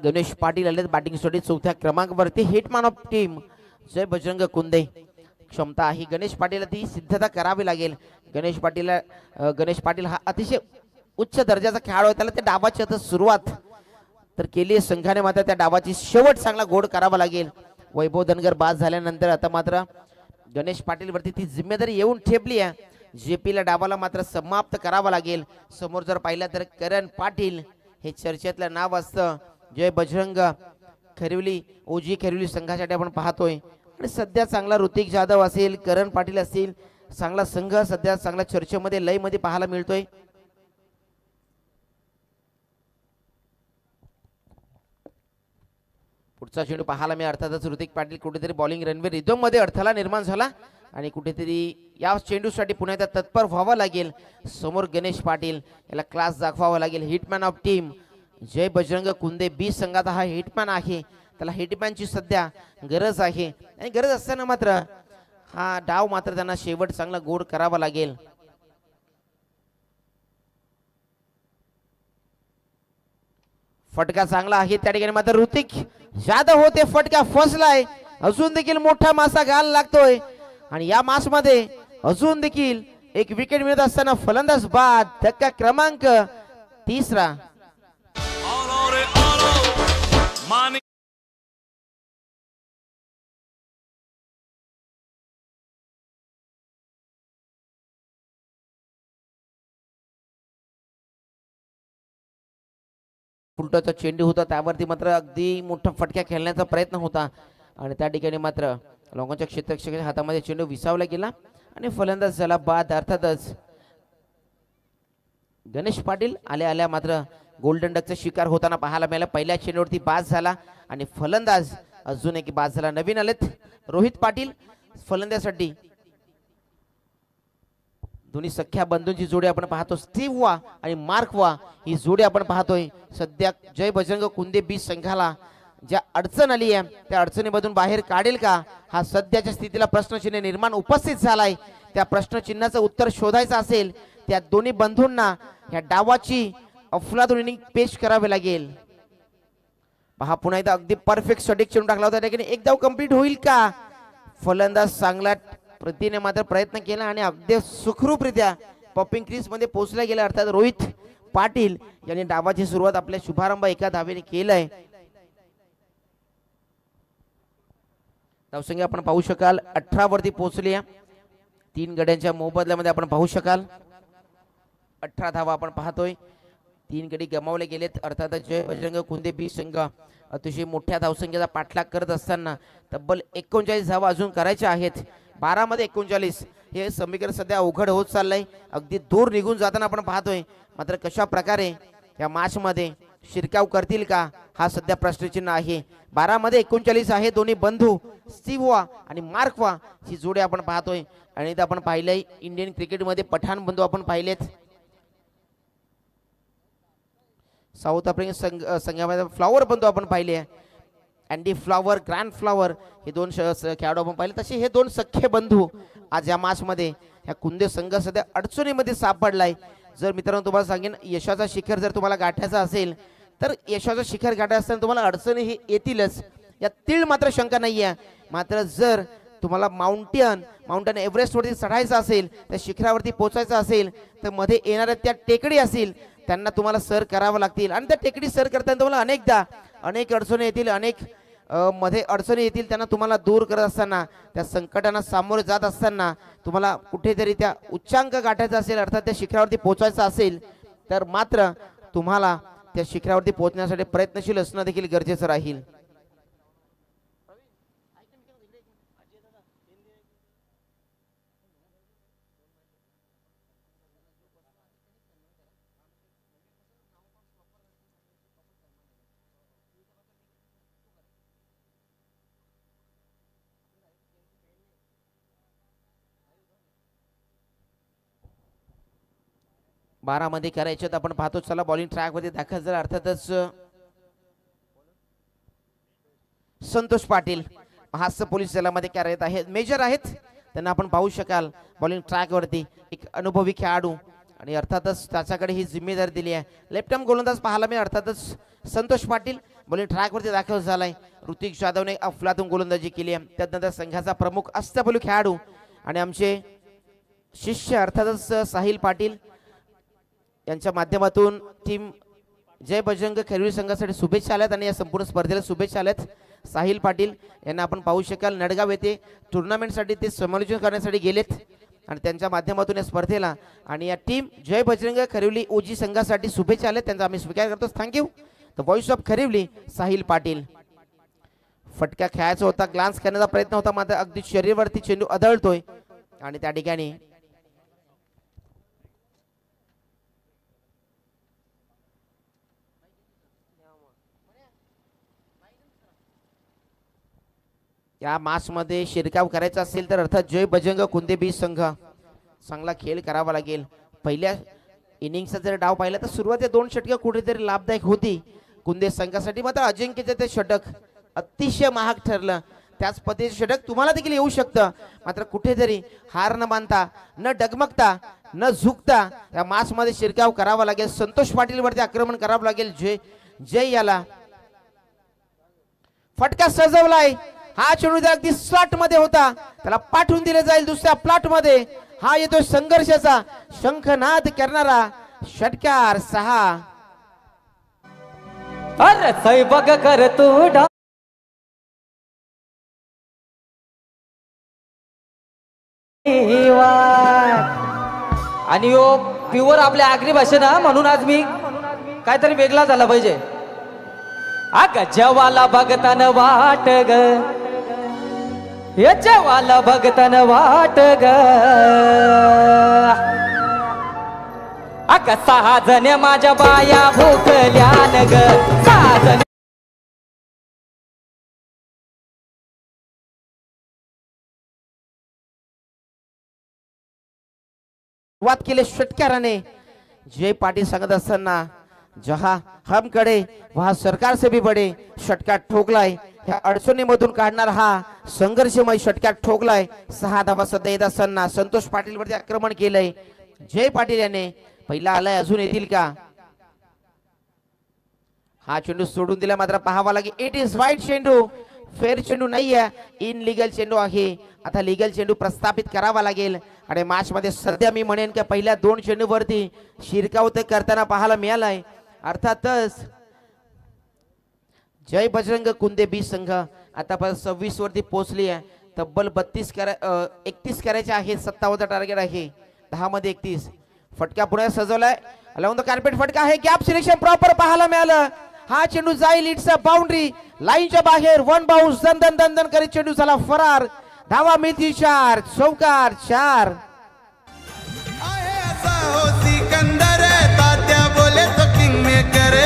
Ganesh Patil आले बॅटिंग साठी चौथ्या क्रमांकावरती. हिटमॅन ऑफ टीम जय बजरंग कुंदे. क्षमता आहे गणेश पाटील, ती सिद्धता करावी लागेल. गणेश पाटील हा अतिशय उच्च दर्जाचा खेळाडू आहे, त्याला त्या डावाची आता सुरुवात तर केली आहे संघाने, मात्र त्या डावाची शेवट चांगला गोड करावा लागेल. वैभव धनगर बाद झाल्यानंतर आता मात्र गणेश पाटील वरती ती जिम्मेदारी येऊन ठेपली आहे. जेपीला डावाला मात्र समाप्त करावा लागेल. समोर जर पाहिलं तर करण पाटील हे चर्चेतलं नाव असतं. जय बजरंग खरिवली ओजी खरिवली संघासाठी आपण पाहतोय आणि सध्या चांगला ऋतिक जाधव असेल, करण पाटील असतील, चांगला संघ सध्या चांगल्या चर्चेमध्ये लय मध्ये पाहायला मिळतोय. पुढचा चेंडू पाहायला मिळाला. अर्थातच ऋतिक पाटील कुठेतरी बॉलिंग रनवे रिदम मध्ये अडथळा निर्माण झाला आणि कुठेतरी या चेंडूसाठी पुन्हा एकदा तत्पर व्हावं लागेल. समोर गणेश पाटील याला क्लास दाखवावा लागेल. हिटमॅन ऑफ टीम जय बजरंग कुंदे बी संघात हा हिटमॅन आहे, त्याला हिटमॅनची सध्या गरज आहे आणि गरज असताना मात्र हा डाव मात्र त्यांना शेवट चांगला गोड करावा लागेल. फटका चांगला आहे, त्या ठिकाणी मात्र ऋतिक जाधव होते, फटका फसलाय. अजून देखील मोठा मासा घाल लागतोय आणि या मास मध्ये अजून देखील एक विकेट मिळत असताना फलंदाज बाद. धक्का क्रमांक 3. उलटाचा चेंडू होता, त्यावरती मात्र अगदी मोठा फटका खेळण्याचा प्रयत्न होता आणि त्या ठिकाणी मात्र लोकांच्या क्षेत्ररक्षकाच्या हातामध्ये चेंडू विसावला गेला आणि फलंदाज झाला बाद. अर्थातच गणेश पाटील आल्या मात्र गोल्डन डकचा शिकार होताना पाहायला मिळाला. पहिल्या चेंडूवरती बाद झाला आणि फलंदाज अजून एक बाद झाला. नवीन आलेत रोहित पाटील फलंदाजासाठी. दोन्ही सख्या बंधूंची जोडी आपण पाहतो, स्टीव्ह वा आणि मार्क वा ही जोडी आपण पाहतोय. सध्या जय बजरंग कुंदे बी संघाला ज्या अडचण आली आहे त्या अडचणीमधून बाहेर काढेल का, हा सध्याच्या स्थितीला प्रश्नचिन्ह निर्माण उपस्थित झालाय. त्या प्रश्नचिन्हाचं उत्तर शोधायचं असेल त्या दोन्ही बंधूंना या डावाची अफलातून इनिंग पेश करावे लागेल. पहा पुन्हा एकदा अगदी परफेक्ट सटीक चेंडू टाकला होता, त्याने एक धाव कंप्लीट होईल का. फलंदाज चांगला प्रतीने मात्र प्रयत्न केला आणि अगदी सुखरूपरित्या पॉपिंग क्रीज मध्ये पोहोचला गेला. अर्थात रोहित पाटील यांनी डावाची सुरुवात आपल्या शुभारंभ एका धावेने केलाय. धावसंख्या आपण पाहू शकाल 18 वरती पोहोचली. 3 गड्यांच्या मोबदल्यामध्ये आपण पाहू शकाल 18 धावा आपण पाहतोय. 3 गडी गमावले गेलेत. अर्थात जय बजरंग कुंदे बी संघ अतिशय मोठ्या धावसंख्येचा पाठलाग करत असताना तब्बल 39 धावा अजून करायच्या आहेत. 12 मध्ये 39 हे समीकरण सध्या अवघड होत चाललंय, अगदी दूर निघून जाताना आपण पाहतोय. मात्र कशा प्रकारे या मॅच मध्ये शिरकाव करतील का हा सध्या प्रश्नचिन्ह आहे. 12 मध्ये 39 आहे. दोन्ही बंधू स्टीव्ह आणि मार्क वा ही जोडी आपण पाहतोय. आणि आपण पाहिलंय इंडियन क्रिकेट मध्ये पठाण बंधू आपण पाहिलेत. साऊथ आफ्रिकन संघामध्ये फ्लॉवर बंधू आपण पाहिले, अँडी फ्लॉवर, ग्रँड फ्लॉवर हे 2 खेळाडू आपण पाहिले. तसे हे 2 सख्खे बंधू आज या मॅच मध्ये या कुंदे संघ सध्या अडचणीमध्ये सापडलाय. जर मित्रांनो तुम्हाला सांगेन यशाचा शिखर जर तुम्हाला गाठायचा असेल तर यशाचं शिखर गाठायचं असताना तुम्हाला अडचणी ही येतीलच, यात तीळ मात्र शंका नाही आहे. मात्र जर तुम्हाला माउंटन एव्हरेस्टवरती चढायचं असेल, त्या शिखरावरती पोचायचं असेल तर मध्ये येणाऱ्या त्या टेकडी असतील त्यांना तुम्हाला सर करावं लागतील. आणि त्या टेकडी सर करताना तुम्हाला अनेक अडचणी येतील, मध्ये अडचणी येतील. त्यांना तुम्हाला दूर करत असताना, त्या संकटांना सामोरे जात असताना तुम्हाला कुठेतरी त्या उच्चांक गाठायचा असेल, अर्थात त्या शिखरावरती पोहोचायचं असेल तर मात्र तुम्हाला त्या शिखरावरती पोहोचण्यासाठी प्रयत्नशील असणं देखील गरजेचं राहील. बारामध्ये करायचे तर आपण पाहतो. चला बॉलिंग ट्रॅक मध्ये दाखल झाला. अर्थातच संतोष पाटील हास्य पोलीस दलामध्ये कार्यरत आहेत, मेजर आहेत. त्यांना आपण पाहू शकाल बॉलिंग ट्रॅक वरती एक अनुभवी खेळाडू, आणि अर्थातच त्याच्याकडे ही जिम्मेदारी दिली आहे. लेफ्ट आर्म गोलंदाज पाहायला मी अर्थातच संतोष पाटील बॉलिंग ट्रॅक वरती दाखल झालाय. ऋतिक जाधवने अफलातून गोलंदाजी केली आहे. त्यानंतर संघाचा प्रमुख अष्टपैलू खेळाडू आणि आमचे शिष्य अर्थातच साहिल पाटील यांच्या माध्यमातून टीम जय बजरंग खैरवी संघासाठी शुभेच्छा आल्यात आणि या संपूर्ण स्पर्धेला शुभेच्छा आल्यात. साहिल पाटील यांना आपण पाहू शकाल नडगाव येथे टुर्नामेंटसाठी ते समालोचन करण्यासाठी गेलेत आणि त्यांच्या माध्यमातून या स्पर्धेला आणि या टीम जय बजरंग खैरवली ओजी संघासाठी शुभेच्छा आल्यात. त्यांचा आम्ही स्वीकार करतो. Thank you. The voice of Khairwali Sahil Patil. फटका खेळायचा होता, ग्लान्स करण्याचा प्रयत्न होता, मात्र अगदी शरीरवरती चेंडू आदळतोय आणि त्या ठिकाणी या मॅचमध्ये शिरकाव करायचा असेल तर अर्थात जय बजरंग कुंदेबी संघ चांगला खेळ करावा लागेल. पहिल्या इनिंगचा जर डाव पाहिला तर सुरुवातीला 2 षटकं कुठेतरी लाभदायक होती कुंदे संघासाठी, मात्र अजिंक्यचे ते षटक अतिशय महाग ठरलं. त्याच पद्धतीचे षटक तुम्हाला देखील येऊ शकतं, मात्र कुठेतरी हार न मानता, न डगमगता, न झुकता या मॅचमध्ये शिरकाव करावा लागेल. संतोष पाटील वरती आक्रमण करावं लागेल. जय याला फटका सजवलाय. हा चेंडू अगदी स्लॉट मध्ये होता, त्याला पाठवून दिले जाईल दुसऱ्या प्लॉट मध्ये. हा येतो संघर्षाचा शंखनाद करणारा षटकार 6. अरे सै बघ कर तू आणि यो प्युअर आपल्या आगरी भाषेना, म्हणून आज मी काहीतरी वेगळा झाला पाहिजे. अग जेवाला बघताना वाट ग, हे जेवाला बघताना वाट ग. अग 6 जण माझ्या बाया भोकल्यान ग, 6 जण वाद केले षटकाराने. जय पाटील सांगत असताना जहा हम कडे वहा सरकार से भी बडे षटकार ठोकलाय. ह्या अडचणीमधून काढणार हा संघर्षमय षटकार ठोकलाय. 6 धावा सध्या येत असताना संतोष पाटील वरती आक्रमण केलंय. जय पाटील याने पहिला आलाय, अजून येतील का? हा चेंडू सोडून दिला, मात्र पाहावा लागेल. इट इज वाईट चेंडू, फेर चेंडू नाहीये, इन लिगल चेंडू आहे. आता लिगल चेंडू प्रस्थापित करावा लागेल आणि मॅच मध्ये सध्या मी म्हणेन की पहिल्या 2 चेंडूवरती शिरकाव करताना पाहायला मिळालाय. अर्थातच जय बजरंग कुंदे बी संघ आतापर्यंत 26 वरती पोहोचली आहे. तब्बल 31 करायचे आहे. 57 टार्गेट आहे. 10 मध्ये 31. फटका पुढे सजवलाय, अलाउन द कार्पेट फटका आहे. गॅप सिलेक्शन प्रॉपर पाहायला मिळालं. हा चेंडू जाईल, इट्स अ बाउंड्री, लाईनच्या बाहेर. 1 बाउन्स, दन दन दन करीत चेंडू झाला फरार. धावा मिळतील 4, चौकार 4. आहे असा हो सिकंदर, तात्या बोले तो किंग मेकर.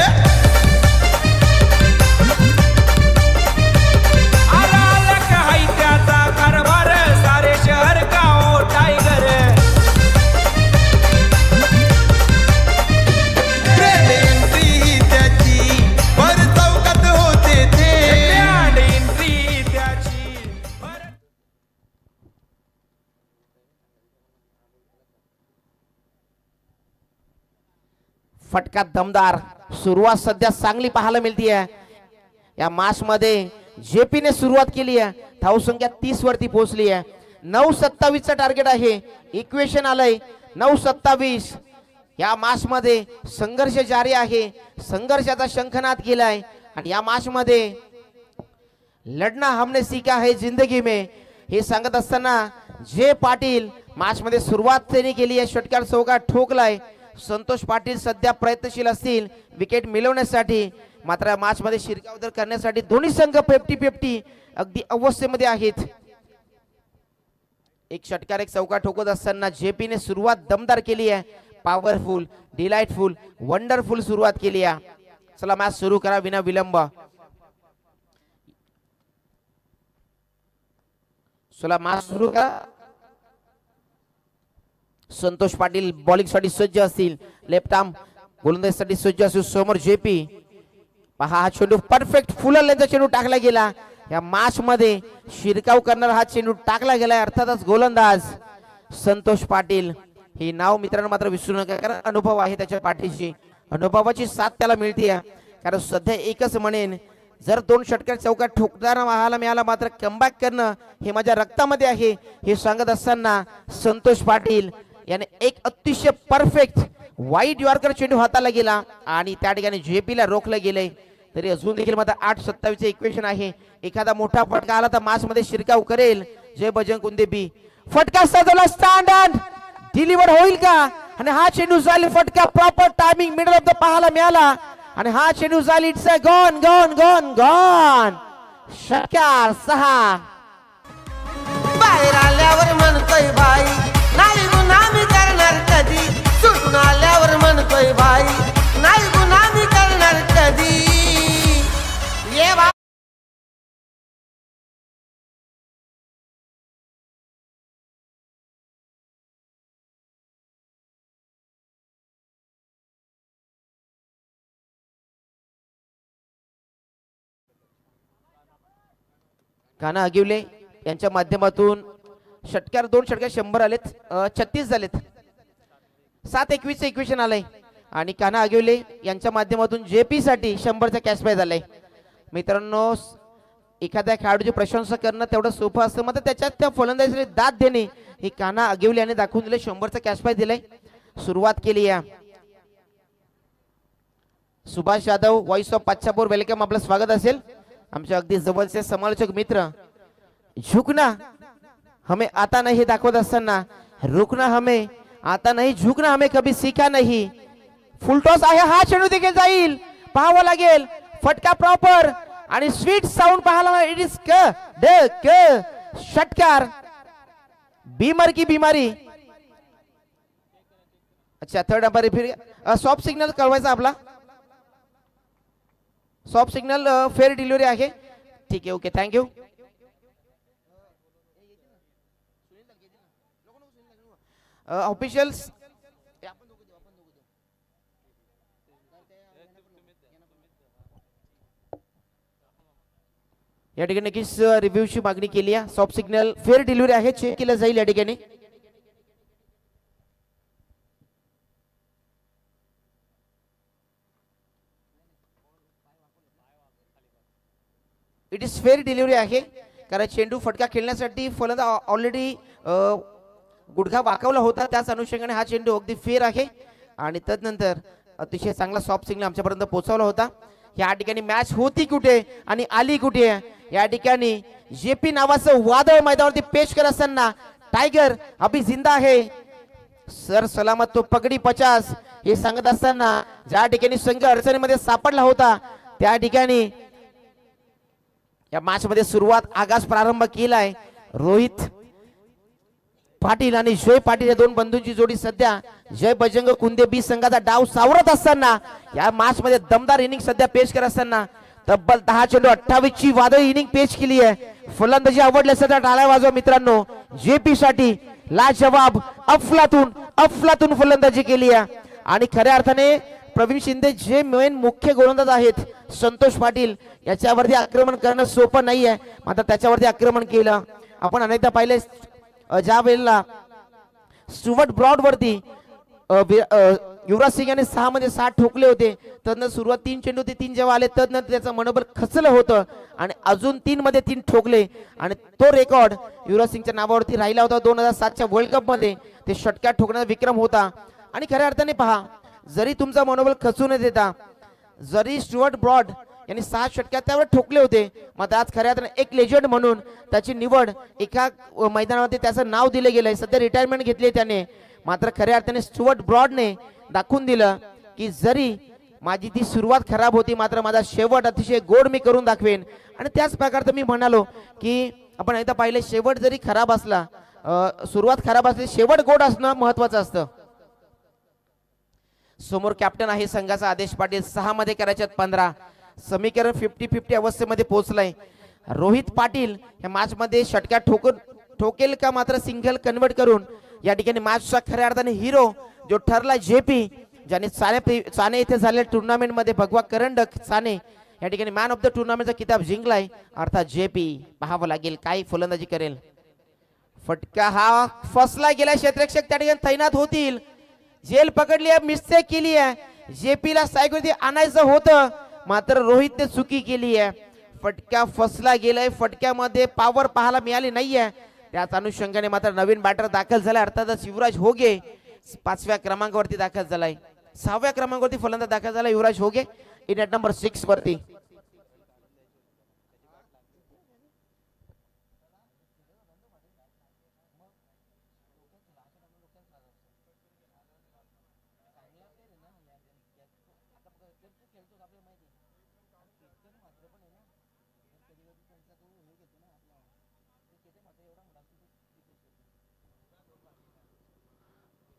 फटका दमदार सुरुवात सध्या चांगली पाहायला मिळते या मॅच मध्ये जेपी ने सुरुवात केली आहे धावसंख्या 30 वरती पोहोचली आहे 9-27 चा टार्गेट आहे इक्वेशन आलंय 9-27 या मॅच मध्ये संघर्ष जारी आहे संघर्षाचा शंखनाद केलाय आणि या मॅच मध्ये लढना हमने सीखा है जिंदगी में हे सांगत असताना जे पाटील मॅच मध्ये सुरुवात त्यांनी केली आहे षटकार चौकार ठोकलाय संतोष पाटील सध्या प्रयत्नशील असतील विकेट मिळवण्यासाठी मात्र मॅच मध्ये शिरकाव करण्यासाठी दोन्ही संघ 50-50 अगदी अवस्थेमध्ये आहेत एक षटकार एक चौकार ठोकत असताना जेपी ने सुरुवात दमदार केली आहे पॉवरफुल डिलाइटफुल वंडरफुल सुरुवात केली आहे चला मॅच सुरू करा विना विलंब चला मॅच सुरू करा संतोष पाटील बॉलिंग साठी सज्ज असतील लेफ्ट आर्म गोलंदाजीसाठी सज्ज असतील समोर जेपी पहा हा चेंडू परफेक्ट फुल लेंथचा चेंडू टाकला गेला या मॅच मध्ये शिरकाव करणारा हा चेंडू टाकला गेला अर्थातच गोलंदाज संतोष पाटील हे नाव मित्रांनो मात्र विसरू नका कारण अनुभव आहे त्याच्या पाठीशी अनुभवाची साथ त्याला मिळते कारण सध्या एकच म्हणेन जर 2 षटकार चौकार ठोकताना पाहायला मिळाला मात्र कमबॅक करणं हे माझ्या रक्तामध्ये आहे हे सांगत असताना संतोष पाटील याने एक अतिशय परफेक्ट वाईट यॉर्कर चेंडू हाताला गेला आणि त्या ठिकाणी जेपीला रोखलं गेलंय तरी अजून देखील मात्र 8-27 चे इक्वेशन आहे एखादा मोठा फटका आला तर मॅच मध्ये शिरकाव करेल जय बजरंग कुंदेबी फटका सजवला स्टँडर्ड डिलिव्हर होईल का आणि हा चेंडू झाली फटका proper timing middle of the पाहायला मिळाला आणि हा चेंडू झाली it's a gone gone gone gone षटकार 6 बाहेर आल्यावर म्हणतोय बाई नाही गुन्हा मी करणार कधी सुटून आल्यावर म्हणतोय बाई नाही गुन्हा मी करणार कधी ये बा कान्हा आगिवले यांच्या माध्यमातून षटकार 2 षटकार 100 आलेत 36 झालेत 7-21 चे इक्वेशन आलंय आणि कान्हा आगिवले यांच्या माध्यमातून जेपी साठी 100चा कॅश प्राइज आलाय मित्रांनो एखाद्या खेळाडूची प्रशंसा करणं तेवढं सोपं असतं मात्र त्याच्यात त्या फलंदाजीला दाद देणे हे कान्हा आगिवले यांनी दाखवून दिले 100चा कॅश प्राइज दिलाय सुरुवात केली आहे Subhash Yadav voice of Pachapur welcome आपलं स्वागत असेल आमचे अगदी जवळचे समालोचक मित्र झुकना हमें आता नहीं दाखवत असताना रुकना हमें आता नहीं झुकना हमें कभी सीखा नहीं फुल टॉस आहे हा चेंडू देखील जाईल पाहावं लागेल फटका प्रॉपर आणि स्वीट साऊंड पाहायला इट इज क षटकार बीमर की बीमारी अच्छा थर्ड अंपायर फिर सॉफ्ट सिग्नल कळवायचा आपला सॉफ्ट सिग्नल फेअर डिलिव्हरी आहे ठीक आहे ओके थँक्यू ऑफिशियल्स या ठिकाणी नक्कीच रिव्ह्यूची मागणी केली आहे सॉफ्ट सिग्नल फेअर डिलिव्हरी आहे चेक केलं जाईल या ठिकाणी इट इज फेअर डिलिव्हरी आहे कारण चेंडू फटका खेळण्यासाठी फलंदाज ऑलरेडी गुडघा वाकवला होता त्याच अनुषंगाने हा चेंडू अगदी फेअर आहे आणि तदनंतर अतिशय चांगला सॉफ्ट सिग्नल आमच्यापर्यंत पोहोचवला होता या ठिकाणी मॅच होती कुठे आणि आली कुठे या ठिकाणी जेपी नावाचं वादळ मैदानावरती पेश करत असताना टायगर अभी जिंदा आहे सर सलामत तो पगडी 50 हे सांगत असताना ज्या ठिकाणी संघ अडचणीमध्ये सापडला होता त्या ठिकाणी या मॅच मध्ये सुरुवात आगास प्रारंभ केलाय रोहित पाटील आणि जय पाटील या दोन बंधूंची जोडी सध्या जय बजरंग कुंदे बी संघाचा डाव सावरत असताना या मॅच मध्ये दमदार इनिंग सध्या पेश करत असताना तब्बल 10 चेंडू 28 ची वादळी इनिंग पेश केली आहे फलंदाजी आवडल्या सध्या टाळ्या वाजवा मित्रांनो जेपी साठी लाजवाब अफलातून फलंदाजी केली आहे आणि खऱ्या अर्थाने प्रवीण शिंदे जे मेन मुख्य गोलंदाज आहेत संतोष पाटील याच्यावरती आक्रमण करणं सोपं नाहीये मात्र त्याच्यावरती आक्रमण केलं आपण अनेकदा पाहिले ज्या वेळेला स्टुअर्ट ब्रॉड वरती युवराज सिंग याने 6 मध्ये 6 ठोकले होते. तदनंतर सुरुवात 3 चेंडू ते 3 जेव्हा आले तदनंतर त्याचं मनोबल खचलं होतं आणि अजून 3 मध्ये 3 ठोकले आणि तो रेकॉर्ड युवराज सिंगच्या नावावरती राहिला होता. 2007च्या वर्ल्ड कप मध्ये ते षटकार ठोकण्याचा विक्रम होता. आणि खऱ्या अर्थाने पहा, जरी तुमचा मनोबल खचू न देता जरी स्टुअर्ट ब्रॉड यांनी 6 षटकार त्यावर ठोकले होते, मात्र आज खऱ्या अर्थाने एक लेजंड म्हणून त्याची निवड एका मैदानामध्ये त्याचं नाव दिलं गेलंय. सध्या रिटायरमेंट घेतली त्याने, मात्र खऱ्या अर्थाने स्टुअर्ट ब्रॉडने दाखवून दिलं की जरी माझी ती सुरुवात खराब होती मात्र माझा शेवट अतिशय गोड मी करून दाखवेन. आणि त्याच प्रकारचं मी म्हणालो की आपण एकदा पाहिलं, शेवट जरी खराब असला, सुरुवात खराब असली, शेवट गोड असणं महत्वाचं असतं. समोर कॅप्टन आहे संघाचा आदेश पाटील. 6 मध्ये करायच्यात 15. समीकरण 50-50 अवस्थेमध्ये पोहोचलाय. रोहित पाटील या मॅच मध्ये षटकार ठोकेल का मात्र सिंगल कन्वर्ट करून या ठिकाणी मॅचचा खऱ्या अर्थाने हिरो जो ठरला जेपी, ज्याने चाणे येथे झालेल्या टुर्नामेंट मध्ये भगवा करंडक चाणे या ठिकाणी मॅन ऑफ द टुर्नामेंटचा किताब जिंकलाय, अर्थात जेपी. पाहावं लागेल काय फलंदाजी करेल. फटका हा फसला गेला. क्षेत्ररक्षक त्या ठिकाणी तैनात होतील. जेल पकडली आहे, मिस्टेक केली आहे. जेपीला सायकलवरती आणायचं होतं मात्र रोहितने चुकी केली आहे. फटका फसला गेलाय. फटक्यामध्ये पॉवर पाहायला मिळाली नाहीये. त्याच अनुषंगाने मात्र नवीन बॅटर दाखल झाला, अर्थातच युवराज होगे 5व्या क्रमांकावरती दाखल झालाय. 6व्या क्रमांकावरती फलंदाज दाखल झाला युवराज होगे इन ॲट नंबर 6 वरती.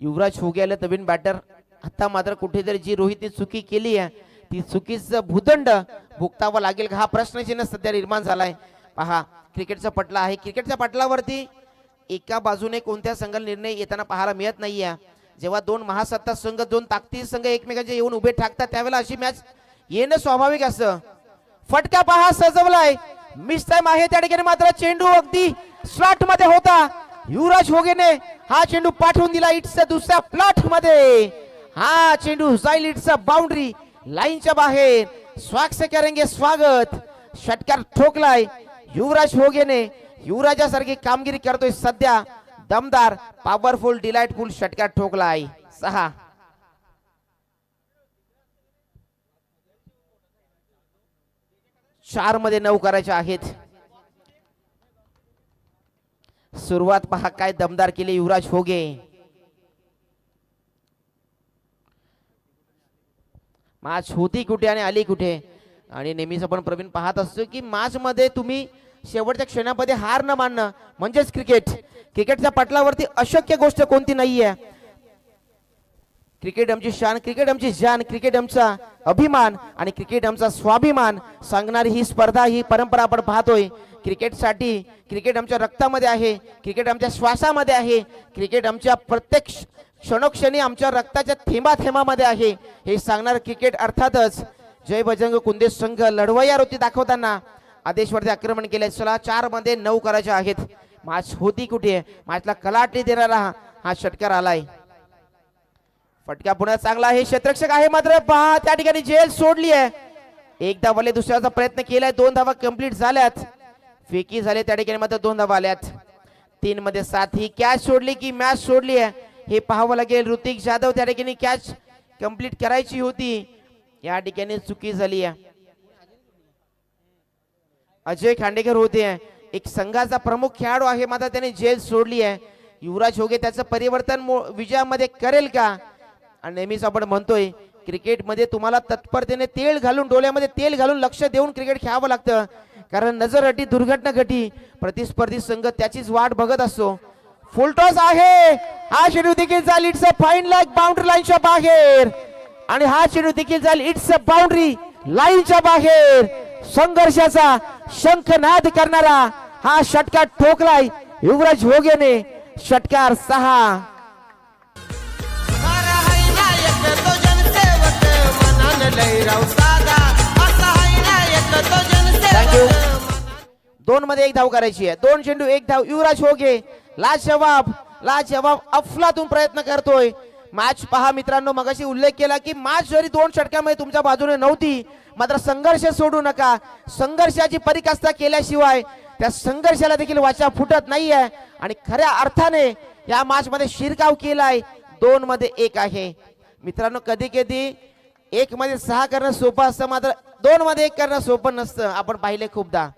युवराज होगे नवीन बॅटर. आता मात्र कुठेतरी जी रोहितने चुकी केली आहे ती चुकीचं भूदंड भुगतावा लागेल का हा प्रश्नचिन्ह सध्या निर्माण झालाय. पहा, क्रिकेटचा पटला आहे. क्रिकेटच्या पटलावरती एका बाजूने कोणत्या संघाला निर्णय येताना पाहायला मिळत नाहीये. जेव्हा 2 महासत्ता संघ, 2 ताकदी संघ एकमेकांचे येऊन उभे ठाकतात त्यावेळेला अशी मॅच येणं स्वाभाविक असतं. फटका पहा सजवलाय, मिस टाइम आहे त्या ठिकाणी, मात्र चेंडू अगदी स्लॉट मध्ये होता. युवराज होगेने हा चेंडू पाठवून दिला इट्सच्या दुसऱ्या प्लॉट मध्ये. हा चेंडू जाईल इट्सच्या बाउंड्री लाईनच्या बाहेर. स्वागत करेंगे, स्वागत. षटकार ठोकलाय युवराज होगेने. युवराजासारखी कामगिरी करतोय सध्या. दमदार, पॉवरफुल, डिलाइटफुल षटकार ठोकलाय. 6 4 मध्ये 9 करायचे आहेत. सुरुवात पहा काय दमदार केली युवराज होगे. मॅच होती कुठे आणि आली कुठे. आणि नेहमीच आपण प्रवीण पाहत असतो की मॅच मध्ये तुम्ही शेवटच्या क्षणामध्ये हार न मानणं म्हणजेच क्रिकेट. क्रिकेटच्या पटलावरती अशक्य गोष्ट कोणती नाहीये. क्रिकेट आमची शान, क्रिकेट आमची जान, क्रिकेट आमचा अभिमान आणि क्रिकेट आमचा स्वाभिमान सांगणारी ही स्पर्धा, ही परंपरा आपण पाहतोय. क्रिकेटसाठी, क्रिकेट आमच्या रक्तामध्ये आहे, क्रिकेट आमच्या श्वासामध्ये आहे, क्रिकेट आमच्या प्रत्येक क्षणोक्षणी आमच्या रक्ताच्या थेंबाथेंबामध्ये आहे हे सांगणार क्रिकेट. अर्थातच जय बजरंग कुंदे संघ लढवय्या वृत्ती दाखवताना आदेशवरती आक्रमण केले. चला 4 मध्ये 9 करायचे आहेत. मॅच होती कुठे, मॅचला कलाटणी देणारा हा षटकार आलाय. फटका पुन्हा चांगला आहे. क्षेत्ररक्षक आहे मात्र पहा त्या ठिकाणी जेल सोडली आहे. 1 धावाले दुसऱ्याचा प्रयत्न केलाय. 2 धावा कंप्लीट झाल्यात. फेकी झाले त्या ठिकाणी मात्र 2 धावा आल्यात. 3 मध्ये 7 ही कॅच सोडली की मॅच सोडली आहे हे पाहावं लागेल. ऋतिक जाधव त्या ठिकाणी कॅच कंप्लीट करायची होती, या ठिकाणी चुकी झाली आहे. अजय खांडेकर होते एक संघाचा प्रमुख खेळाडू आहे मात्र त्याने जेल सोडली आहे. युवराज होगे त्याचं परिवर्तन विजयामध्ये करेल का. आणि नेहमीच आपण म्हणतोय क्रिकेटमध्ये तुम्हाला तत्परतेने तेल घालून, डोळ्यामध्ये तेल घालून लक्ष देऊन क्रिकेट खेळावं लागतं. कारण नजर हटी, दुर्घटना घटी, प्रतिस्पर्धी संघ त्याचीच वाट बघत असतो. फुलटॉस आहे. हा चेंडू देखील जाईल it's a fine leg boundary लाईनच्या बाहेर. आणि हा चेंडू देखील जाईल इट्स अ बाउंड्री लाईनच्या बाहेर. संघर्षाचा शंखनाद करणारा हा षटकार ठोकलाय युवराज होगेने. षटकार 6. थँक्यू. 2 मध्ये 1 धाव करायची आहे. 2 चेंडू 1 धाव. युवराज होगे लाजवाब अफलातून प्रयत्न करतोय. मॅच पहा मित्रांनो, मगाशी उल्लेख केला की मॅच जरी 2 षटकामध्ये तुमच्या बाजूने नव्हती, मात्र संघर्ष सोडू नका. संघर्षाची पराकाष्ठा केल्याशिवाय त्या संघर्षाला देखील वाचा फुटत नाहीये आणि खऱ्या अर्थाने या मॅच मध्ये शिरकाव केलाय. 2 मध्ये 1 आहे मित्रांनो. कधी कधी 1 मध्ये 6 करणं सोपं असतं, मात्र 2 मध्ये 1 करणं सोपं नसतं. आपण पाहिले खूपदा.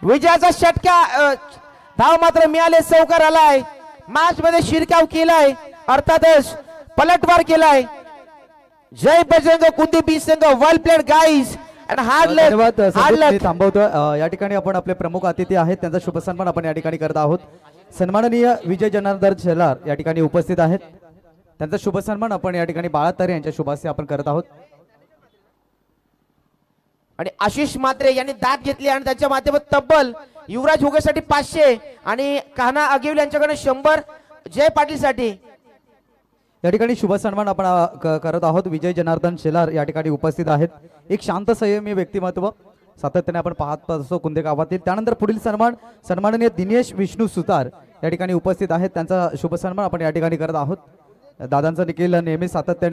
विजयाचा षटका धाव मात्र मिळाले, चौकार आलाय. मॅच मध्ये शिरकाव केलाय, अर्थातच पलटवार केलाय. जय बजरंग कुंदी संघ, वेल प्लेड गाईज अँड धन्यवाद संदीप, मी हार्ड. थांबवतो. या ठिकाणी आपण आपले प्रमुख अतिथी आहेत, त्यांचा शुभ सन्मान आपण या ठिकाणी करत आहोत. सन्माननीय विजय जनार्दन शेलार या ठिकाणी उपस्थित आहेत, त्यांचा शुभ सन्मान आपण या ठिकाणी बाळातारे यांच्या शुभास्ते आपण करत आहोत. आणि आशिष मात्रे यांनी दाद घेतली आणि त्यांच्या माध्यमातून तब्बल युवराज होगेसाठी 500 आणि कान्हा आगिवले यांच्याकडे 100 जय पाटील साठी. या ठिकाणी शुभ सन्मान आपण करत आहोत. विजय जनार्दन शेलार या ठिकाणी उपस्थित आहेत. एक शांत संयमी व्यक्तिमत्व सातत्याने आपण पाहत असतो कुंदे गावातील. त्यानंतर पुढील सन्मान सन्माननीय दिनेश विष्णू सुतार या ठिकाणी उपस्थित आहेत, त्यांचा शुभ सन्मान आपण या ठिकाणी करत आहोत. दादांचा देखील नेहमी सातत्याने